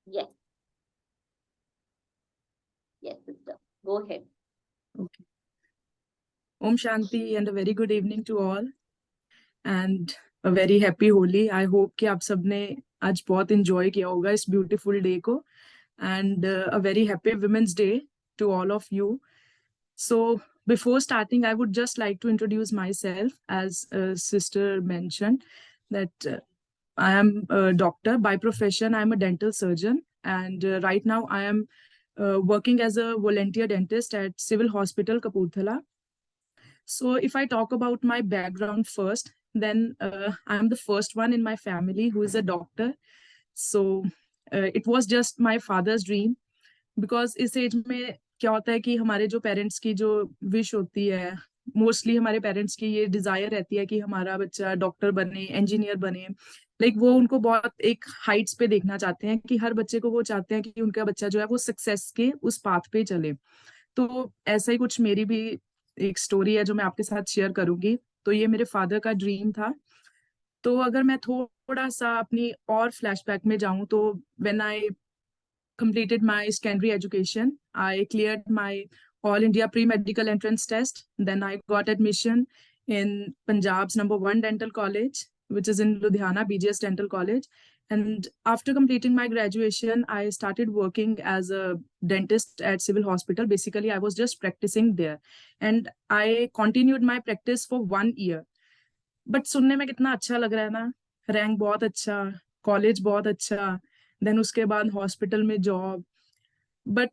Yes, yes, sister. Go ahead. Okay. Om Shanti and a very good evening to all and a very happy Holi. I hope कि आप सबने आज बहुत enjoy किया होगा इस beautiful day को and a very happy Women's Day to all of you. So before starting, I would just like to introduce myself as sister mentioned that I am a doctor by profession. I am a dental surgeon and right now I am working as a volunteer dentist at Civil Hospital Kapurthala. So, if I talk about my background first, then I'm the first one in my family who is a doctor. So, it was just my father's dream because इस as में क्या होता है कि हमारे जो parents की जो विश होती है, मोस्टली हमारे पेरेंट्स की ये डिजायर रहती है कि हमारा बच्चा डॉक्टर बने, इंजीनियर बने। लाइक वो उनको बहुत एक हाइट्स पे देखना चाहते हैं कि हर बच्चे को वो चाहते हैं कि उनका बच्चा जो है वो सक्सेस के उस पाथ पे चले। तो ऐसा ही कुछ मेरी भी एक स्टोरी है जो मैं आपके साथ शेयर करूंगी। तो ये मेरे फादर का ड्रीम था। तो अगर मैं थोड़ा सा अपनी और फ्लैशबैक में जाऊं तो when I completed my secondary education, I cleared my All India pre-medical entrance test. Then I got admission in Punjab's #1 dental college, which is in Ludhiana, BGS Dental College. And after completing my graduation, I started working as a dentist at Civil Hospital. Basically, I was just practicing there. And I continued my practice for 1 year. But सुनने में कितना अच्छा लग रहा है ना, rank बहुत अच्छा, कॉलेज बहुत अच्छा, देन उसके बाद हॉस्पिटल में जॉब। बट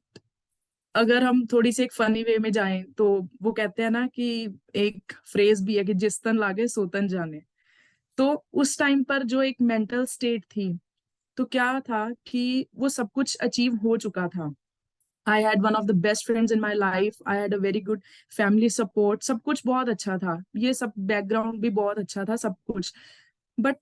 अगर हम थोड़ी सी एक फनी वे में जाएं तो वो कहते हैं ना कि एक फ्रेज भी है कि जिस तन लागे सो तन जाने। तो उस टाइम पर जो एक मेंटल स्टेट थी, तो क्या था कि वो सब कुछ अचीव हो चुका था। I had one of the best friends in my life, I had a very good family support, सब कुछ बहुत अच्छा था, ये सब बैकग्राउंड भी बहुत अच्छा था सब कुछ। बट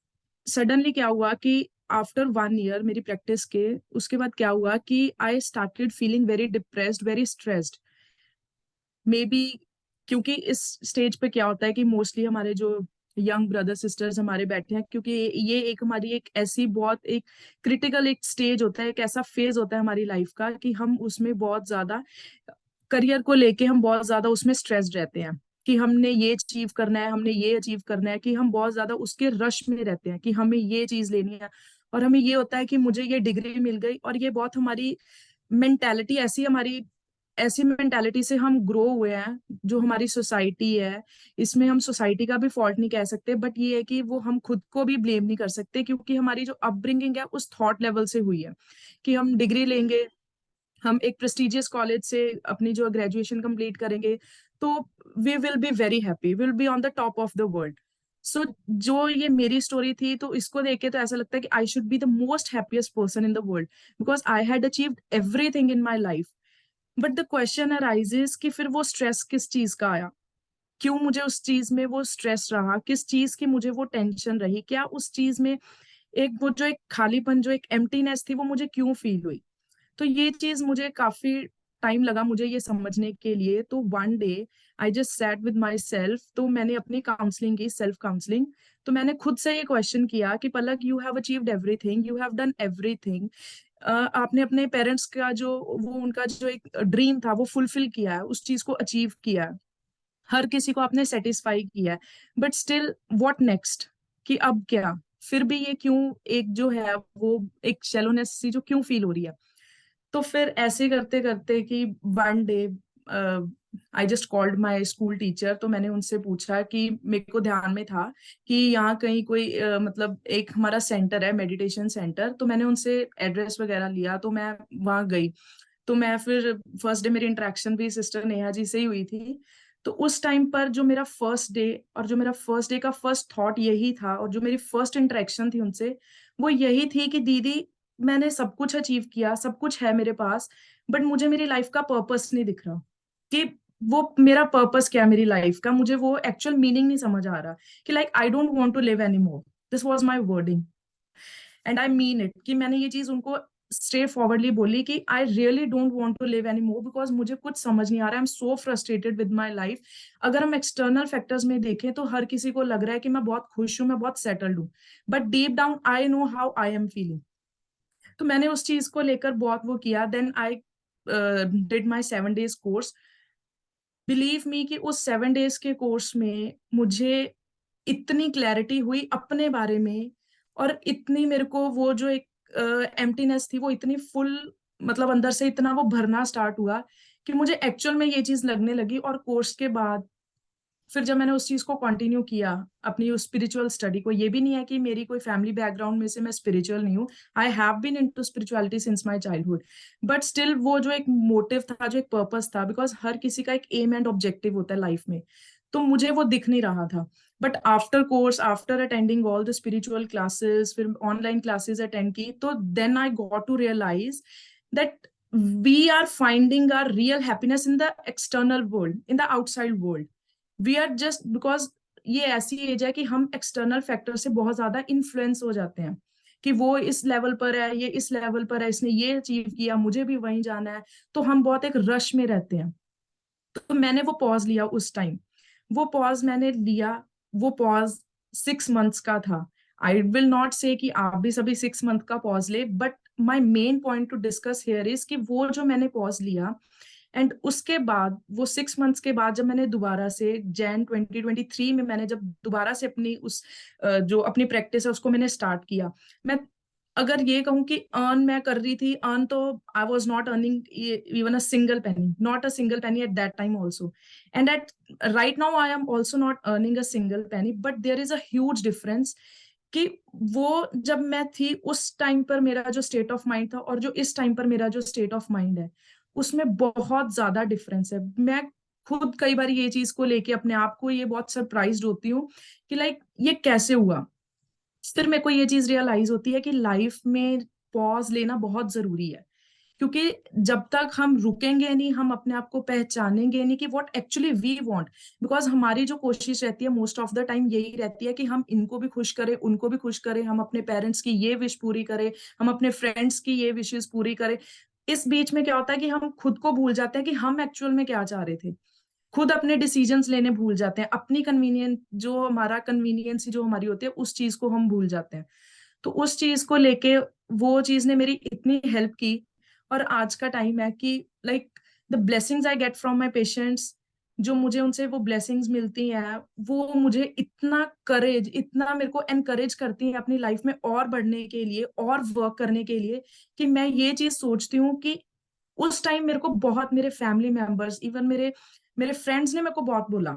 सडनली क्या हुआ कि आफ्टर 1 ईयर मेरी प्रैक्टिस के उसके बाद क्या हुआ कि I started feeling very depressed, very stressed. May be क्योंकि इस स्टेज पे क्या होता है कि मोस्टली हमारे जो यंग ब्रदर सिस्टर्स हमारे बैठे हैं, क्योंकि ये एक हमारी एक ऐसी बहुत एक क्रिटिकल एक स्टेज होता है, एक ऐसा फेज होता है हमारी लाइफ का कि हम उसमें बहुत ज्यादा करियर को लेके हम बहुत ज्यादा उसमें स्ट्रेस्ड रहते हैं कि हमने ये अचीव करना है, हमने ये अचीव करना है, कि हम बहुत ज्यादा उसके रश में रहते हैं कि हमें ये चीज लेनी है। और हमें ये होता है कि मुझे ये डिग्री मिल गई, और ये बहुत हमारी मेंटेलिटी ऐसी हमारी ऐसी मेंटालिटी से हम ग्रो हुए हैं, जो हमारी सोसाइटी है। इसमें हम सोसाइटी का भी फॉल्ट नहीं कह सकते, बट ये है कि वो हम खुद को भी ब्लेम नहीं कर सकते, क्योंकि हमारी जो अपब्रिंगिंग है उस थॉट लेवल से हुई है कि हम डिग्री लेंगे, हम एक प्रेस्टिजियस कॉलेज से अपनी जो ग्रेजुएशन कंप्लीट करेंगे, तो we will be very happy, will be on the top of the world. So जो ये मेरी स्टोरी थी, तो इसको देख के तो ऐसा लगता है कि I should be the most happiest person in the world because I had achieved everything in my life. But the question arises कि फिर वो स्ट्रेस किस चीज का आया, क्यों मुझे उस चीज में वो स्ट्रेस रहा, किस चीज की मुझे वो टेंशन रही, क्या उस चीज में एक वो जो एक खालीपन, जो एक एम्प्टीनेस थी, वो मुझे क्यों फील हुई। तो ये चीज मुझे काफी टाइम लगा मुझे ये समझने के लिए। तो one day I just sat with my self, तो मैंने अपनी काउंसलिंग की, सेल्फ काउंसलिंग। तो मैंने खुद से ये क्वेश्चन किया कि Palak, you have achieved everything, you have done everything. आपने अपने पेरेंट्स का जो वो उनका जो एक ड्रीम था वो फुलफिल किया है, उस चीज को अचीव किया है, हर किसी को आपने सेटिस्फाई किया है। बट स्टिल व्हाट नेक्स्ट, कि अब क्या, फिर भी ये क्यों एक जो है वो एक शेलोनेस सी जो क्यों फील हो रही है। तो फिर ऐसे करते करते कि one day I just called my school teacher. तो मैंने उनसे पूछा कि मेरे को ध्यान में था कि यहाँ कहीं कोई मतलब एक हमारा सेंटर है, मेडिटेशन सेंटर। तो मैंने उनसे एड्रेस वगैरह लिया, तो मैं वहां गई। तो मैं फिर फर्स्ट डे मेरी इंटरेक्शन भी सिस्टर नेहा जी से ही हुई थी। तो उस टाइम पर जो मेरा फर्स्ट डे और जो मेरा फर्स्ट डे का फर्स्ट थॉट यही था, और जो मेरी फर्स्ट इंटरेक्शन थी उनसे वो यही थी कि दीदी, मैंने सब कुछ अचीव किया, सब कुछ है मेरे पास, बट मुझे मेरी लाइफ का पर्पस नहीं दिख रहा कि वो मेरा पर्पस क्या है मेरी लाइफ का, मुझे वो एक्चुअल मीनिंग नहीं समझ आ रहा कि like I don't want to live any more. This was my wording and I mean it, कि मैंने ये चीज उनको स्ट्रेट फॉरवर्डली बोली कि I really don't want to live any more because मुझे कुछ समझ नहीं आ रहा, I am so frustrated with my life. अगर हम एक्सटर्नल फैक्टर्स में देखें तो हर किसी को लग रहा है कि मैं बहुत खुश हूँ, मैं बहुत सेटल्ड हूँ, but deep down I know how I am feeling. तो मैंने उस चीज को लेकर बहुत वो किया. Then I did my 7 days course. Believe me कि उस 7 days के कोर्स में मुझे इतनी क्लैरिटी हुई अपने बारे में, और इतनी मेरे को वो जो एक एम्प्टीनेस थी वो इतनी फुल, मतलब अंदर से इतना वो भरना स्टार्ट हुआ कि मुझे एक्चुअल में ये चीज लगने लगी. और कोर्स के बाद फिर जब मैंने उस चीज को कंटिन्यू किया, अपनी उस स्पिरिचुअल स्टडी को, ये भी नहीं है कि मेरी कोई फैमिली बैकग्राउंड में से मैं स्पिरिचुअल नहीं हूँ. I have been into spirituality since my childhood. But still वो जो एक मोटिव था, जो एक पर्पस था, बिकॉज हर किसी का एक एम एंड ऑब्जेक्टिव होता है लाइफ में, तो मुझे वो दिख नहीं रहा था. But after course, after attending all the spiritual classes, फिर ऑनलाइन क्लासेस अटेंड की, तो then I got to realize that we are finding our real happiness in the external world, in the outside world. We are just, because ये ऐसी as है कि हम external factor से बहुत ज्यादा इन्फ्लुएंस हो जाते हैं कि वो इस लेवल पर है, ये इस लेवल पर है, इसने ये अचीव किया, मुझे भी वहीं जाना है. तो हम बहुत एक रश में रहते हैं. तो मैंने वो पॉज लिया उस टाइम. वो पॉज मैंने लिया. वो पॉज 6 months का था. आई विल नॉट से कि आप भी सभी 6 month का पॉज ले, but my main point two discuss here is कि वो जो मैंने पॉज लिया, एंड उसके बाद वो 6 months के बाद जब मैंने दोबारा से जैन 2023 में मैंने जब दोबारा से अपनी उस जो अपनी प्रैक्टिस है उसको मैंने स्टार्ट किया. मैं अगर ये कहूँ कि अर्न मैं कर रही थी, अर्न तो I was not earning even a single penny, not a single penny at that time also. And at right now I am also not earning a single penny, but there is a huge difference कि वो जब मैं थी उस time पर मेरा जो state of mind था और जो इस टाइम पर मेरा जो स्टेट ऑफ माइंड है, उसमें बहुत ज्यादा डिफरेंस है. मैं खुद कई बार ये चीज को लेके अपने आप को ये बहुत सरप्राइज्ड होती हूँ कि लाइक ये कैसे हुआ. फिर मेरे को ये चीज रियलाइज होती है कि लाइफ में पॉज लेना बहुत जरूरी है, क्योंकि जब तक हम रुकेंगे नहीं, हम अपने आप को पहचानेंगे नहीं कि what actually we want. Because हमारी जो कोशिश रहती है मोस्ट ऑफ द टाइम यही रहती है कि हम इनको भी खुश करें, उनको भी खुश करें, हम अपने पेरेंट्स की ये विश पूरी करें, हम अपने फ्रेंड्स की ये विशेष पूरी करें. इस बीच में क्या होता है कि हम खुद को भूल जाते हैं कि हम एक्चुअल में क्या चाह रहे थे. खुद अपने डिसीजंस लेने भूल जाते हैं, अपनी कन्वीनियंस, जो हमारा कन्वीनियंस जो हमारी होती है उस चीज को हम भूल जाते हैं. तो उस चीज को लेके वो चीज ने मेरी इतनी हेल्प की. और आज का टाइम है कि like the blessings I get from my patients, जो मुझे उनसे वो ब्लेसिंग्स मिलती हैं, वो मुझे इतना करेज, इतना मेरे को एनकरेज करती हैं अपनी लाइफ में और बढ़ने के लिए और वर्क करने के लिए, कि मैं ये चीज सोचती हूँ कि उस टाइम मेरे को बहुत मेरे फैमिली मेंबर्स, इवन मेरे मेरे फ्रेंड्स ने मेरे को बहुत बोला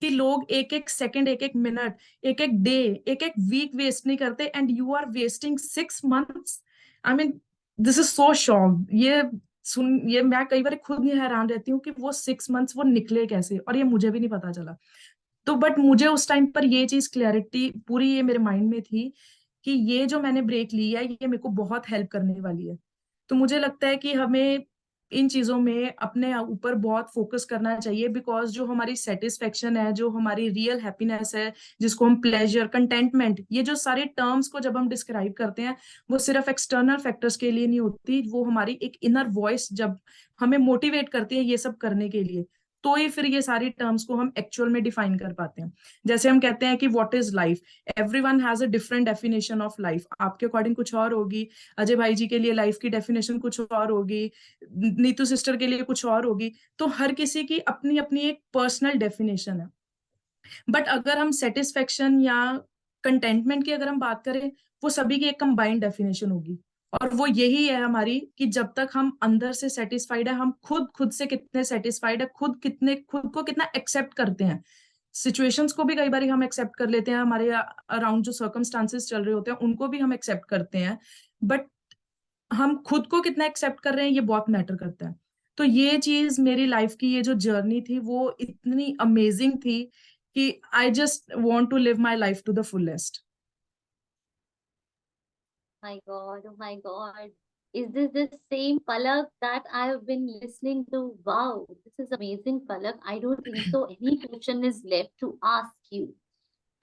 कि लोग एक एक सेकंड, एक एक मिनट, एक एक डे, एक एक वीक वेस्ट नहीं करते, and you are wasting 6 months. I mean this is so shock. ये मैं कई बार खुद नहीं हैरान रहती हूँ कि वो 6 months वो निकले कैसे, और ये मुझे भी नहीं पता चला. तो बट मुझे उस टाइम पर ये चीज क्लैरिटी पूरी ये मेरे माइंड में थी कि ये जो मैंने ब्रेक लिया है ये मेरे को बहुत हेल्प करने वाली है. तो मुझे लगता है कि हमें इन चीजों में अपने ऊपर बहुत फोकस करना चाहिए, बिकॉज जो हमारी सेटिस्फेक्शन है, जो हमारी रियल हैप्पीनेस है, जिसको हम प्लेजर, कंटेंटमेंट, ये जो सारे टर्म्स को जब हम डिस्क्राइब करते हैं, वो सिर्फ एक्सटर्नल फैक्टर्स के लिए नहीं होती. वो हमारी एक इनर वॉइस जब हमें मोटिवेट करती है ये सब करने के लिए, तो ही फिर ये सारी टर्म्स को हम एक्चुअल में डिफाइन कर पाते हैं. जैसे हम कहते हैं कि what is life, everyone has a different definition of life. आपके अकॉर्डिंग कुछ और होगी, अजय भाई जी के लिए लाइफ की डेफिनेशन कुछ और होगी, नीतू सिस्टर के लिए कुछ और होगी. तो हर किसी की अपनी अपनी एक पर्सनल डेफिनेशन है. बट अगर हम सेटिस्फेक्शन या कंटेंटमेंट की अगर हम बात करें, वो सभी की एक कंबाइंड डेफिनेशन होगी. और वो यही है हमारी कि जब तक हम अंदर से सेटिस्फाइड है, हम खुद खुद से कितने सेटिस्फाइड है, खुद को कितना एक्सेप्ट करते हैं. सिचुएशंस को भी कई बार हम एक्सेप्ट कर लेते हैं, हमारे अराउंड जो सर्कमस्टांसेस चल रहे होते हैं उनको भी हम एक्सेप्ट करते हैं. बट हम खुद को कितना एक्सेप्ट कर रहे हैं ये बहुत मैटर करता है. तो ये चीज मेरी लाइफ की ये जो जर्नी थी वो इतनी अमेजिंग थी कि I just want to live my life to the fullest. My God, oh my God. Is this the same Palak that I have been listening to? Wow, this is amazing, Palak. I don't think so. Any question is left to ask you.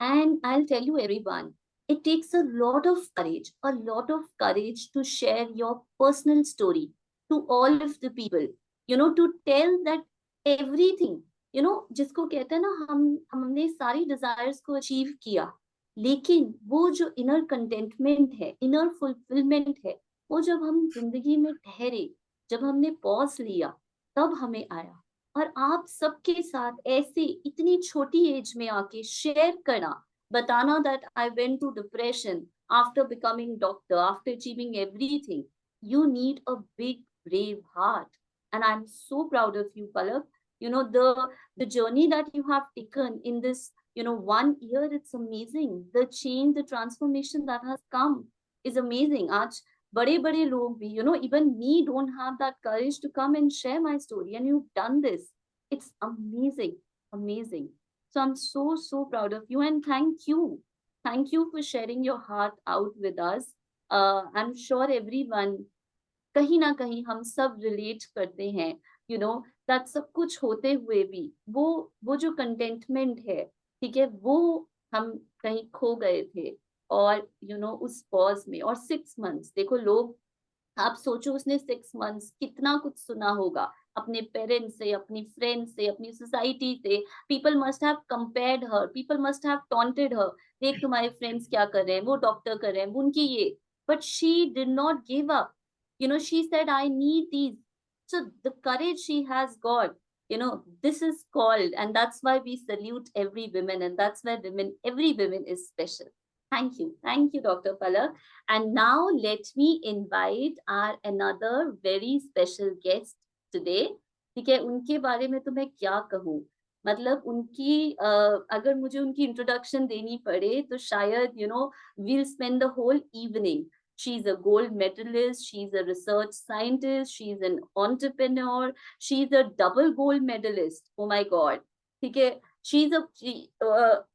And I'll tell you, everyone, it takes a lot of courage to share your personal story to all of the people, to tell that everything, जिसको कहते हैं ना, हमने सारी desires को achieve किया, लेकिन वो जो इनर कंटेंटमेंट है, इनर फुलफिलमेंट है, वो जब हम जिंदगी में ठहरे, जब हमने पॉज लिया, तब हमें आया। और आप सबके साथ ऐसे इतनी छोटी एज में आके शेयर करना, बताना that I went to depression after becoming doctor, after achieving everything, you need a big brave heart, and I'm so proud of you, Palak. You know, the journey that you have taken in this, 1 year, it's amazing. The change, the transformation that has come is amazing. Aaj bade bade log bhi, even me don't have that courage to come and share my story, and you've done this. It's amazing, amazing. So I'm so proud of you, and thank you for sharing your heart out with us. I'm sure everyone, कहीं ना कहीं हम सब relate करते हैं, that सब कुछ होते हुए भी वो जो कंटेंटमेंट है, ठीक है, वो हम कहीं खो गए थे। और उस पॉज में, और 6 मंथ्स, देखो लोग, आप सोचो उसने 6 मंथ्स कितना कुछ सुना होगा अपने पेरेंट्स से, अपनी फ्रेंड्स से, अपनी सोसाइटी से। People must have compared her, people must have taunted her, देख तुम्हारे फ्रेंड्स क्या कर रहे हैं, वो डॉक्टर कर रहे हैं, उनकी ये। But she did not give up, she said, I need these. So the courage she has got, this is called, and that's why we salute every woman, and that's why every woman is special. Thank you, Dr. Palak. And now let me invite our another very special guest today. ठीक है, उनके बारे में तो मैं क्या कहूँ, मतलब उनकी अगर मुझे उनकी इंट्रोडक्शन देनी पड़े तो शायद we'll spend the whole evening. She's a gold medalist, she's a research scientist, she's an entrepreneur, she's a double gold medalist. Oh my God. Okay.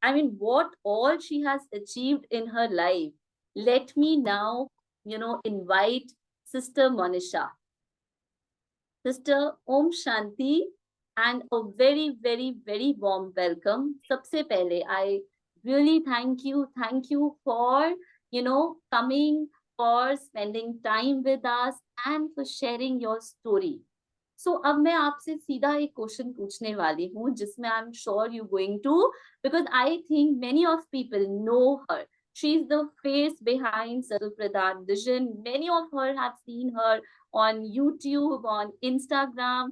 I mean, what all she has achieved in her life. Let me now, invite Sister Monisha. Sister Om Shanti, and a very warm welcome. Sabse pehle, I really thank you for, coming, for spending time with us, and for sharing your story. So अब मैं आपसे सीधा एक question पूछने वाली हूँ, जिसमें I am sure you going to, because I think many of people know her. She is the face behind Sarul Pradhan Vision. Many of her have seen her on YouTube, on Instagram.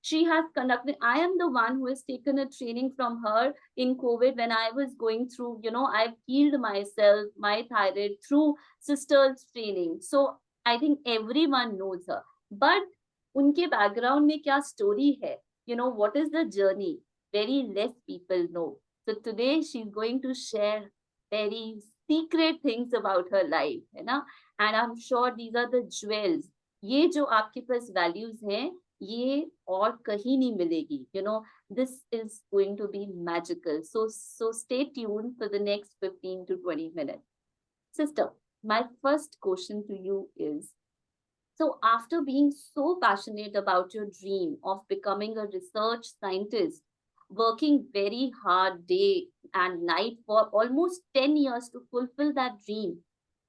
She has conducted, I am the one who has taken a training from her in COVID when I was going through, I've healed myself, my thyroid, through sisters training. So I think everyone knows her. But उनके background में क्या story है, what is the journey, very less people know. So today she's going to share very secret things about her life, है ना, and I'm sure these are the jewels. ये जो आपके पास values हैं, ये और कहीं नहीं मिलेगी. This is going to be magical. So stay tuned for the next 15 to 20 minutes. Sister, my first question to you is, so after being so passionate about your dream of becoming a research scientist, working very hard day and night for almost 10 years to fulfill that dream,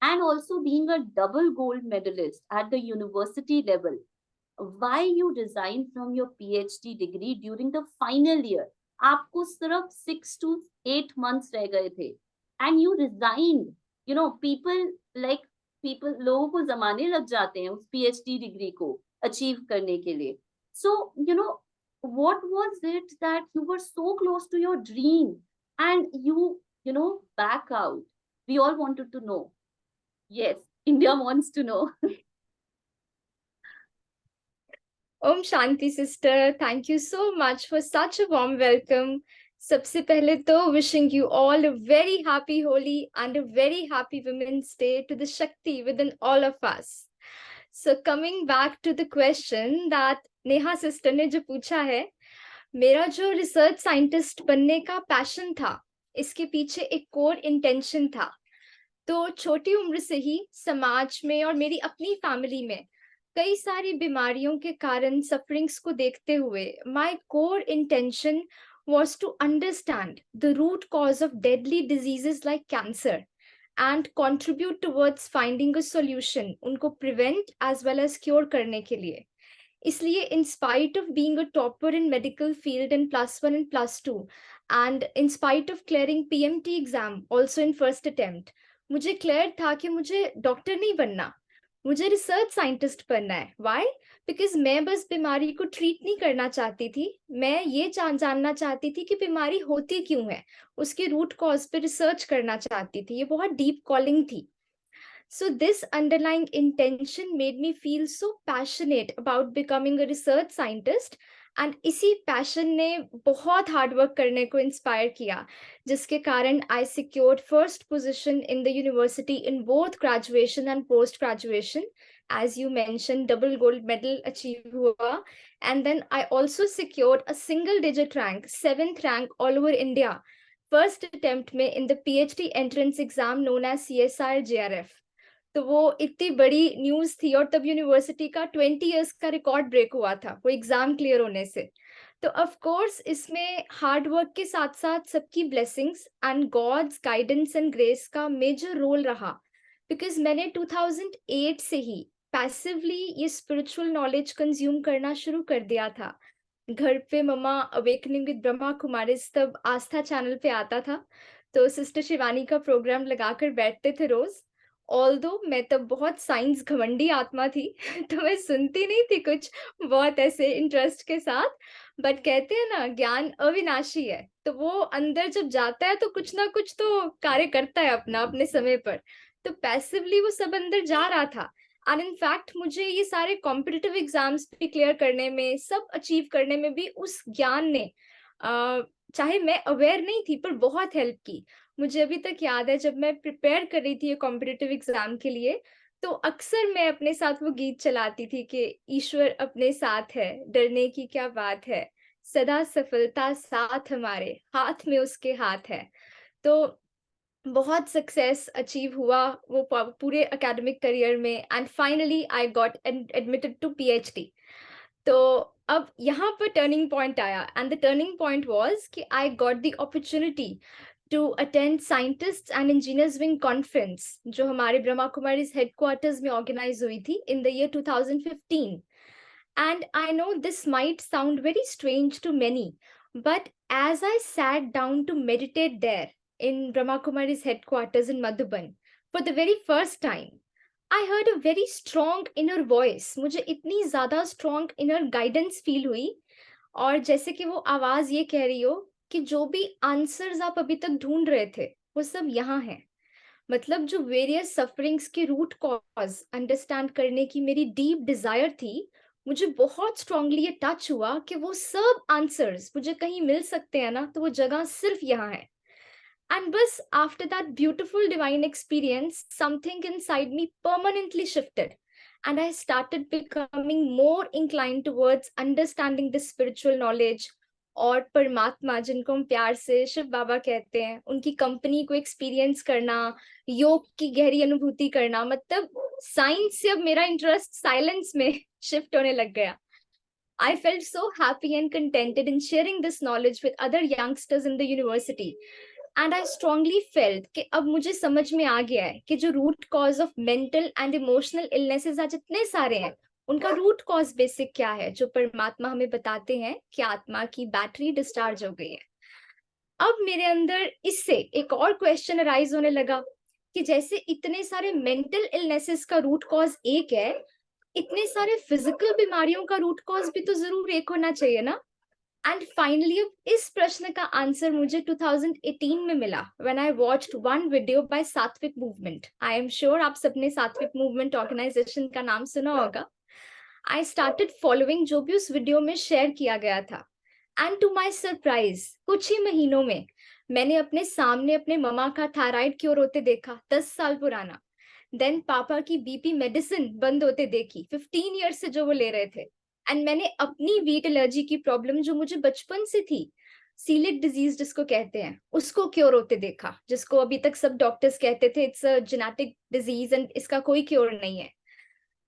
and also being a double gold medalist at the university level, why you resigned from your PhD degree during the final year? आपको सिर्फ 6 to 8 months रह गए थे, and you resigned. People like people, लोगों को जमाने लग जाते हैं उस PhD डिग्री को अचीव करने के लिए. So what was it that you were so close to your dream and you back out? We all wanted to know. Yes, India wants to know. Om Shanti sister, thank you so much for such a warm welcome. सबसे पहले तो wishing you all a very happy Holi and a very happy Women's Day to the Shakti within all of us. So coming back to the question that Neha sister ने जो पूछा है, मेरा जो research scientist बनने का पैशन था, इसके पीछे एक कोर इंटेंशन था. तो छोटी उम्र से ही समाज में और मेरी अपनी फैमिली में कई सारी बीमारियों के कारण सफरिंग्स को देखते हुए my core intention was to understand the root cause of deadly diseases like cancer and contribute towards finding a solution, उनको prevent as well as cure करने के लिए. इसलिए in spite of being a topper in medical field in +1 and +2 and in spite of clearing PMT exam also in first attempt, मुझे clear था कि मुझे doctor नहीं बनना, मुझे रिसर्च साइंटिस्ट बनना है। व्हाई? बिकॉज मैं बस बीमारी को ट्रीट नहीं करना चाहती थी, मैं ये जानना चाहती थी कि बीमारी होती क्यों है, उसके रूट कॉज पे रिसर्च करना चाहती थी। ये बहुत डीप कॉलिंग थी। So this underlying intention made me feel so passionate about becoming a research scientist, and इसी passion ने बहुत hard work करने को inspire किया, जिसके कारण I secured first position in the university in both graduation and post graduation. As you mentioned, double gold medal achieve हुआ, and then I also secured a single digit rank, 7th rank all over India, first attempt में in the PhD entrance exam known as CSIR JRF. तो वो इतनी बड़ी news थी, और तब university का 20 इयर्स का रिकॉर्ड ब्रेक हुआ था वो एग्जाम क्लियर होने से। तो ऑफ कोर्स इसमें हार्ड वर्क के साथ साथ सबकी blessings and God's guidance and grace का मेजर रोल रहा, बिकॉज मैंने 2008 से ही पैसिवली ये स्पिरिचुअल नॉलेज कंज्यूम करना शुरू कर दिया था। घर पे मम्मा अवेकनिंग विद ब्रह्मा कुमारिस तब आस्था चैनल पे आता था, तो सिस्टर शिवानी का प्रोग्राम लगाकर बैठते थे रोज। ऑल्दो मैं तब बहुत साइंस घमंडी आत्मा थी तो मैं सुनती नहीं थी कुछ बहुत ऐसे इंटरेस्ट के साथ, बट कहते हैं ना ज्ञान अविनाशी है, तो वो अंदर जब जाता है तो कुछ ना कुछ तो कार्य करता है अपना अपने समय पर। तो पैसिवली वो सब अंदर जा रहा था, एंड इनफैक्ट मुझे ये सारे कॉम्पिटिटिव एग्जाम्स भी क्लियर करने में, सब अचीव करने में भी उस ज्ञान ने चाहे मैं अवेयर नहीं थी पर बहुत हेल्प की। मुझे अभी तक याद है जब मैं प्रिपेयर कर रही थी ये कॉम्पिटिटिव एग्जाम के लिए, तो अक्सर मैं अपने साथ वो गीत चलाती थी कि ईश्वर अपने साथ है, डरने की क्या बात है, सदा सफलता साथ हमारे, हाथ में उसके हाथ है। तो बहुत सक्सेस अचीव हुआ वो पूरे एकेडमिक करियर में, and finally I got admitted to PhD। तो अब यहाँ पर टर्निंग पॉइंट आया, and the turning point was कि I got the opportunity to attend Scientists and Engineers Wing Conference, जो हमारे ब्रह्मा कुमारीज हेडक्वार्टर्स में ऑर्गेनाइज हुई थी in the year 2015. And I know this might sound very strange to many, but as I sat down to meditate there in Brahma Kumari's headquarters in Madhuban for the very first time, I heard a very strong inner voice. मुझे इतनी ज़्यादा strong inner guidance feel हुई, और जैसे कि वो आवाज़ ये कह रही हो कि जो भी आंसर्स आप अभी तक ढूंढ रहे थे वो सब यहाँ है। मतलब जो वेरियस सफरिंग्स के रूट कॉज अंडरस्टैंड करने की मेरी डीप डिजायर थी, मुझे बहुत स्ट्रांगली ये टच हुआ कि वो सब आंसर्स मुझे कहीं मिल सकते हैं ना, तो वो जगह सिर्फ यहाँ है। एंड बस after that beautiful divine experience, something inside me permanently shifted, and I started becoming more inclined towards understanding the spiritual knowledge, और परमात्मा जिनको हम प्यार से शिव बाबा कहते हैं, उनकी कंपनी को एक्सपीरियंस करना, योग की गहरी अनुभूति करना। मतलब साइंस से अब मेरा इंटरेस्ट साइलेंस में शिफ्ट होने लग गया। I felt so happy and contented in sharing this knowledge with other youngsters in the university. And I strongly felt कि अब मुझे समझ में आ गया है कि जो root cause of mental and emotional illnesses आज इतने सारे हैं, उनका रूट कॉज बेसिक क्या है, जो परमात्मा हमें बताते हैं कि आत्मा की बैटरी डिस्चार्ज हो गई है। अब मेरे अंदर इससे एक और क्वेश्चन अराइज होने लगा कि जैसे इतने सारे मेंटल इलनेसेस का रूट कॉज एक है, इतने सारे फिजिकल बीमारियों का रूट कॉज भी तो जरूर एक होना चाहिए ना। एंड फाइनली इस प्रश्न का आंसर मुझे 2018 में मिला when I watched one video by Satvik movement. I am sure आप सबने सात्विक मूवमेंट ऑर्गेनाइजेशन का नाम सुना होगा। आई स्टार्टेड फॉलोइंग जो भी उस वीडियो में शेयर किया गया था, एंड टू माई सरप्राइज कुछ ही महीनों में मैंने अपने सामने अपने ममा का थायराइड क्योर होते देखा, 10 साल पुराना। देन पापा की बीपी मेडिसिन बंद होते देखी, 15 ईयर्स से जो वो ले रहे थे। एंड मैंने अपनी वीट एलर्जी की प्रॉब्लम जो मुझे बचपन से थी, सीलिक डिजीज जिसको कहते हैं, उसको क्योर होते देखा, जिसको अभी तक सब डॉक्टर्स कहते थे it's a genetic disease and इसका कोई क्योर नहीं है।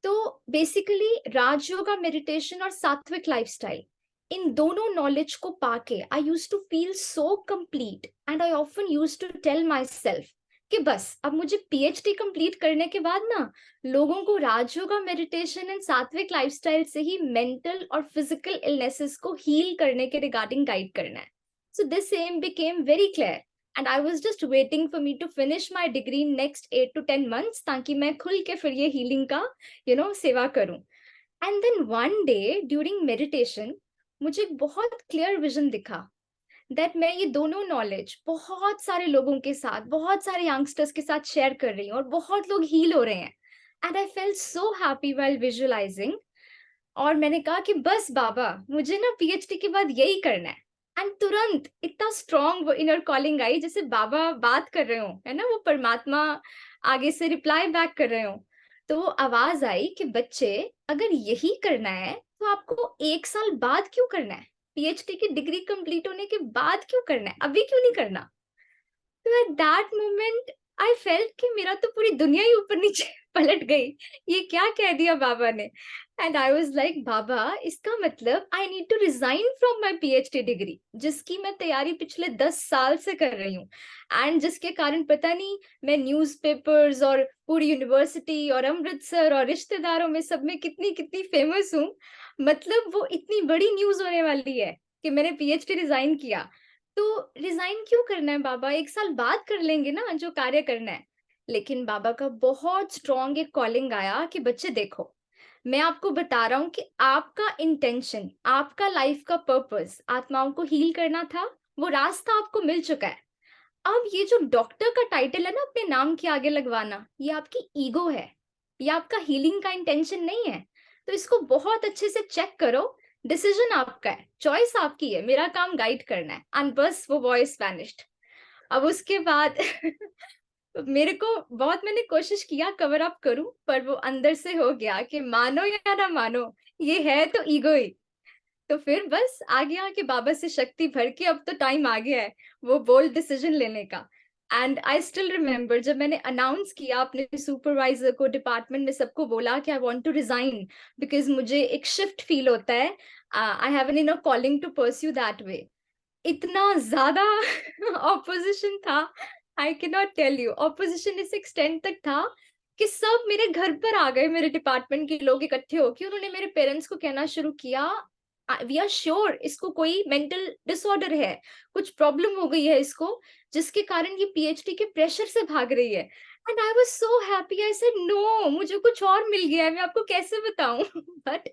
तो बेसिकली राजयोगा, मेडिटेशन और सात्विक लाइफस्टाइल, इन दोनों नॉलेज को पाके I used to feel so complete, and I often used to tell myself कि बस अब मुझे PhD कंप्लीट करने के बाद ना लोगों को Rajyoga, meditation and Satvik lifestyle से ही मेंटल और फिजिकल इलनेसेस को हील करने के रिगार्डिंग गाइड करना है। So this aim became very clear and I was just waiting for me to finish my degree in next 8 to 10 months ताकि मैं खुल के फिर ये healing का सेवा करूं. And then one day during meditation मुझे एक बहुत clear vision दिखा that मैं ये दोनों knowledge बहुत सारे लोगों के साथ, बहुत सारे youngsters के साथ share कर रही हूँ और बहुत लोग heal हो रहे हैं. And I felt so happy while visualizing. और मैंने कहा कि बस बाबा मुझे ना PhD के बाद यही करना है. एंड तुरंत इतना स्ट्रॉन्ग वो इनर कॉलिंग आई जैसे बाबा बात कर रहे हो, है ना, वो परमात्मा आगे से रिप्लाई बैक कर रहे हो. तो वो आवाज आई कि बच्चे अगर यही करना है तो आपको 1 साल बाद क्यों करना है, PhD की डिग्री कंप्लीट होने के बाद क्यों करना है, अभी क्यों नहीं करना. तो at that moment I felt कि मेरा तो पूरी दुनिया ही ऊपर नीचे पलट गई. ये क्या कह दिया बाबा ने. And I was like Baba इसका मतलब I need to resign from my PhD degree जिसकी मैं तैयारी पिछले 10 साल से कर रही हूँ एंड जिसके कारण पता नहीं मैं न्यूज़पेपर्स और पूरी यूनिवर्सिटी और अमृतसर और रिश्तेदारों में सब में कितनी कितनी फेमस हूँ. मतलब वो इतनी बड़ी न्यूज होने वाली है कि मैंने PhD रिजाइन किया. तो रिजाइन क्यों करना है बाबा, 1 साल बाद कर लेंगे ना जो कार्य करना है. लेकिन बाबा का बहुत स्ट्रॉन्ग एक कॉलिंग आया कि बच्चे देखो मैं आपको बता रहा हूँ कि आपका इंटेंशन, आपका लाइफ का पर्पस आत्माओं को हील करना था, वो रास्ता आपको मिल चुका है. अब ये जो डॉक्टर का टाइटल है ना अपने नाम के आगे लगवाना, ये आपकी ईगो है, ये आपका हीलिंग का इंटेंशन नहीं है. तो इसको बहुत अच्छे से चेक करो. डिसीजन आपका है, चॉइस आपकी है, मेरा काम गाइड करना है. एंड बस वो वॉइस वैनिश्ड. अब उसके बाद मेरे को बहुत मैंने कोशिश किया कवर अप करूं पर वो अंदर से हो गया कि मानो या ना मानो ये है तो ईगो ही. तो फिर बस आ गया कि बाबा से शक्ति भर के अब तो टाइम आ गया है वो बोल्ड डिसीजन लेने का. एंड आई स्टिल रिमेम्बर जब मैंने अनाउंस किया अपने सुपरवाइजर को, डिपार्टमेंट में सबको बोला कि I want to resign because मुझे एक शिफ्ट फील होता है, I have an inner calling to pursue that way. इतना ज्यादा ऑपोजिशन था, I can not tell you. Opposition इस एक्सटेंट तक था कि सब मेरे घर पर आ गए, मेरे डिपार्टमेंट के लोग इकट्ठे होके उन्होंने मेरे पेरेंट्स को कहना शुरू किया वी आर श्योर इसको कोई मेंटल डिसऑर्डर है, कुछ प्रॉब्लम हो गई है इसको जिसके कारण ये PhD के प्रेशर से भाग रही है. And I was so happy. I said no मुझे कुछ और मिल गया है, मैं आपको कैसे बताऊं. बट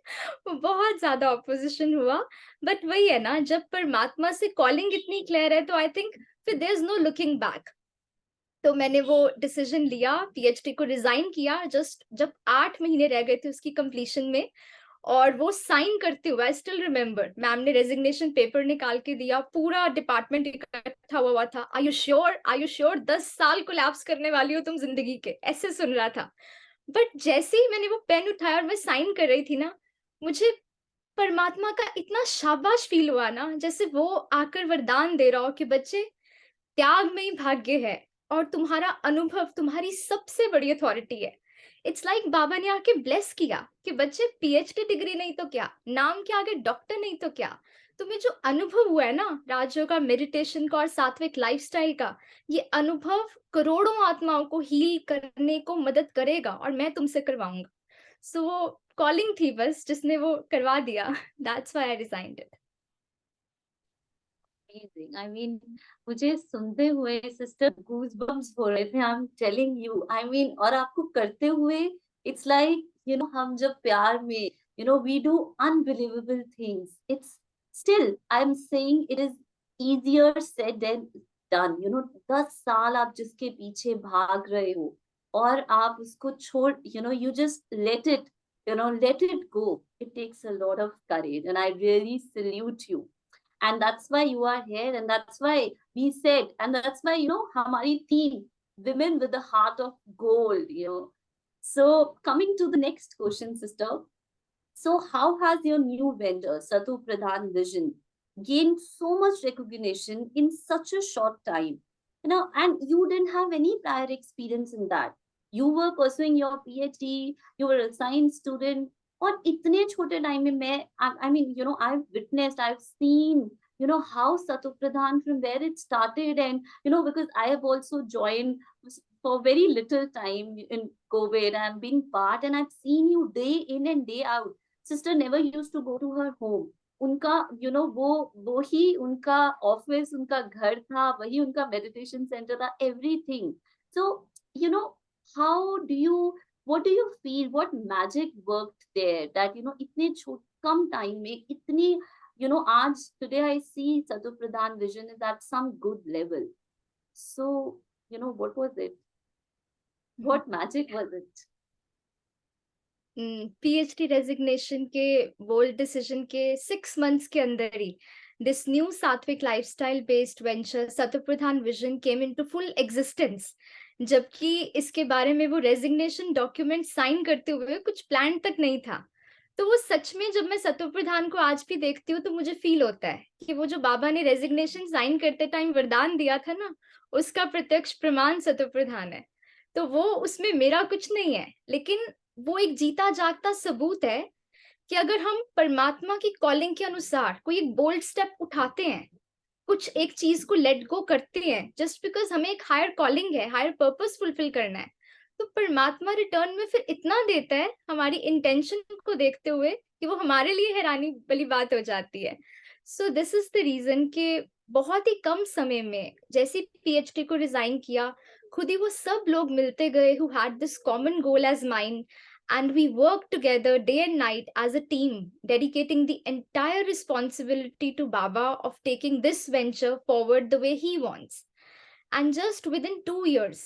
बहुत ज्यादा ऑपोजिशन हुआ. बट वही है ना, जब परमात्मा से कॉलिंग इतनी क्लियर है तो आई थिंक फिर there is no looking back. तो मैंने वो डिसीजन लिया, PhD को रिजाइन किया जस्ट जब 8 महीने रह गए थे उसकी कंप्लीशन में. और वो साइन करते हुए आई स्टिल रिमेम्बर मैम ने रेजिग्नेशन पेपर निकाल के दिया, पूरा डिपार्टमेंट इकट्ठा हुआ था. Are you sure, are you sure 10 साल को लैप्स करने वाली हो तुम जिंदगी के, ऐसे सुन रहा था. बट जैसे ही मैंने वो पेन उठाया और मैं साइन कर रही थी ना, मुझे परमात्मा का इतना शाबाश फील हुआ ना, जैसे वो आकर वरदान दे रहा हो कि बच्चे त्याग में ही भाग्य है और तुम्हारा अनुभव तुम्हारी सबसे बड़ी अथॉरिटी है. इट्स लाइक बाबा ने आके ब्लेस किया कि बच्चे PhD डिग्री नहीं तो क्या, नाम के आगे डॉक्टर नहीं तो क्या, तुम्हें जो अनुभव हुआ है ना राजयोग का, मेडिटेशन का और सात्विक लाइफस्टाइल का, ये अनुभव करोड़ों आत्माओं को हील करने को मदद करेगा और मैं तुमसे करवाऊंगा. सो वो कॉलिंग थी बस जिसने वो करवा दिया. That's why I resigned it. Amazing. I mean, मुझे सुनते हुए सिस्टर गूज बम्स हो रहे थे. I am telling you, I mean, और आपको करते हुए इट्स लाइक हम जब प्यार में we do unbelievable things. It's still I am saying it is easier said than done. 10 साल आप जिसके पीछे भाग रहे हो और आप उसको छोड़, you just let it, let it go. It takes a lot of courage and I really salute you. And that's why you are here, and that's why we said, and that's why hamari theme, women with the heart of gold. So coming to the next question, sister. So how has your new vendor Satu Pradhan Vision gained so much recognition in such a short time? And you didn't have any prior experience in that. You were pursuing your PhD, you were a science student. और इतने छोटे time में मैं I mean, I've witnessed, I've seen, how Satu Pradhan, from where it started, and because I have also joined for very little time in COVID and been part, and I've seen you day in and day out. Sister never used to go to her home. उनका वो ही उनका office, उनका घर था, वही उनका meditation centre था, everything. So you know how do you what do you feel, what magic worked there that इतने कम टाइम में इतनी आज today I see Sato Pradhan vision is at some good level. So what was it, what magic was it? PhD resignation के bold decision के 6 months के अंदर ही this new sattvic lifestyle based venture Satopradhan vision came into full existence. जबकि इसके बारे में वो रेजिग्नेशन डॉक्यूमेंट साइन करते हुए कुछ प्लान तक नहीं था. तो वो सच में जब मैं सतोप्रधान को आज भी देखती हूँ तो मुझे फील होता है कि वो जो बाबा ने रेजिग्नेशन साइन करते टाइम वरदान दिया था ना, उसका प्रत्यक्ष प्रमाण सतोप्रधान है. तो वो उसमें मेरा कुछ नहीं है, लेकिन वो एक जीता जागता सबूत है कि अगर हम परमात्मा की कॉलिंग के अनुसार कोई एक बोल्ड स्टेप उठाते हैं, कुछ एक चीज को लेट गो करते हैं जस्ट बिकॉज हमें एक हायर कॉलिंग है, हायर पर्पस फुलफिल करना है, तो परमात्मा रिटर्न में फिर इतना देता है हमारी इंटेंशन को देखते हुए कि वो हमारे लिए हैरानी वाली बात हो जाती है. So this is the reason कि बहुत ही कम समय में जैसे पीएचडी को रिजाइन किया, खुद ही वो सब लोग मिलते गए who had this common goal as mine, and we worked together day and night as a team, dedicating the entire responsibility to Baba of taking this venture forward the way he wants. And just within 2 years,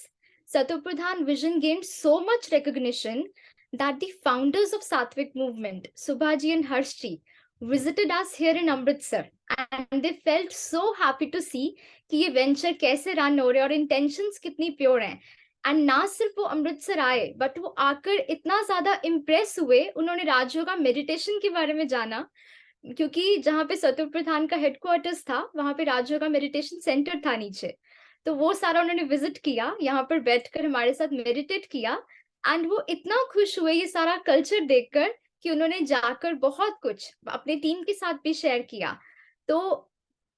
Satopradhan Vision gained so much recognition that the founders of Sattvic movement, Subhaji and Harshji, visited us here in Amritsar, and they felt so happy to see कि ये venture कैसे run हो रहे हैं और intentions कितनी pure हैं. And ना सिर्फ वो अमृतसर आए, बट वो आकर इतना ज्यादा इम्प्रेस हुए, उन्होंने राजयोगा मेडिटेशन के बारे में जाना, क्योंकि जहाँ पे सतोप्रधान का हेडक्वार्टर्स था वहां पे राजयोगा मेडिटेशन सेंटर था नीचे. तो वो सारा उन्होंने विजिट किया, यहाँ पर बैठकर हमारे साथ मेडिटेट किया, एंड वो इतना खुश हुए ये सारा कल्चर देखकर कि उन्होंने जाकर बहुत कुछ अपने टीम के साथ भी शेयर किया. तो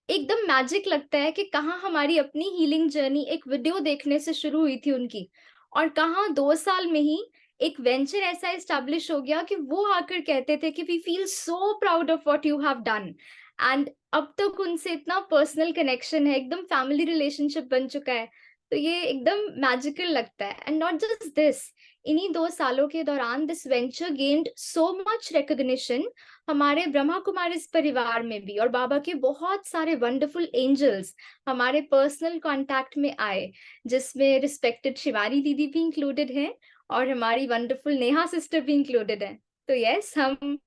एकदम मैजिक लगता है कि कहाँ हमारी अपनी हीलिंग जर्नी एक वीडियो देखने से शुरू हुई थी उनकी, और कहाँ 2 साल में ही एक वेंचर ऐसा एस्टैब्लिश हो गया कि वो आकर कहते थे कि we feel so proud of what you have done. एंड अब तक उनसे इतना पर्सनल कनेक्शन है, एकदम फैमिली रिलेशनशिप बन चुका है. तो ये एकदम मैजिकल लगता है. एंड नॉट जस्ट दिस, इन्हीं 2 सालों के दौरान this venture gained so much recognition हमारे ब्रह्मा कुमारी परिवार में भी, और बाबा के बहुत सारे वंडरफुल एंजल्स हमारे पर्सनल कांटेक्ट में आए, जिसमें रिस्पेक्टेड शिवानी दीदी भी इंक्लूडेड हैं और हमारी वंडरफुल नेहा सिस्टर भी इंक्लूडेड हैं. तो यस, हम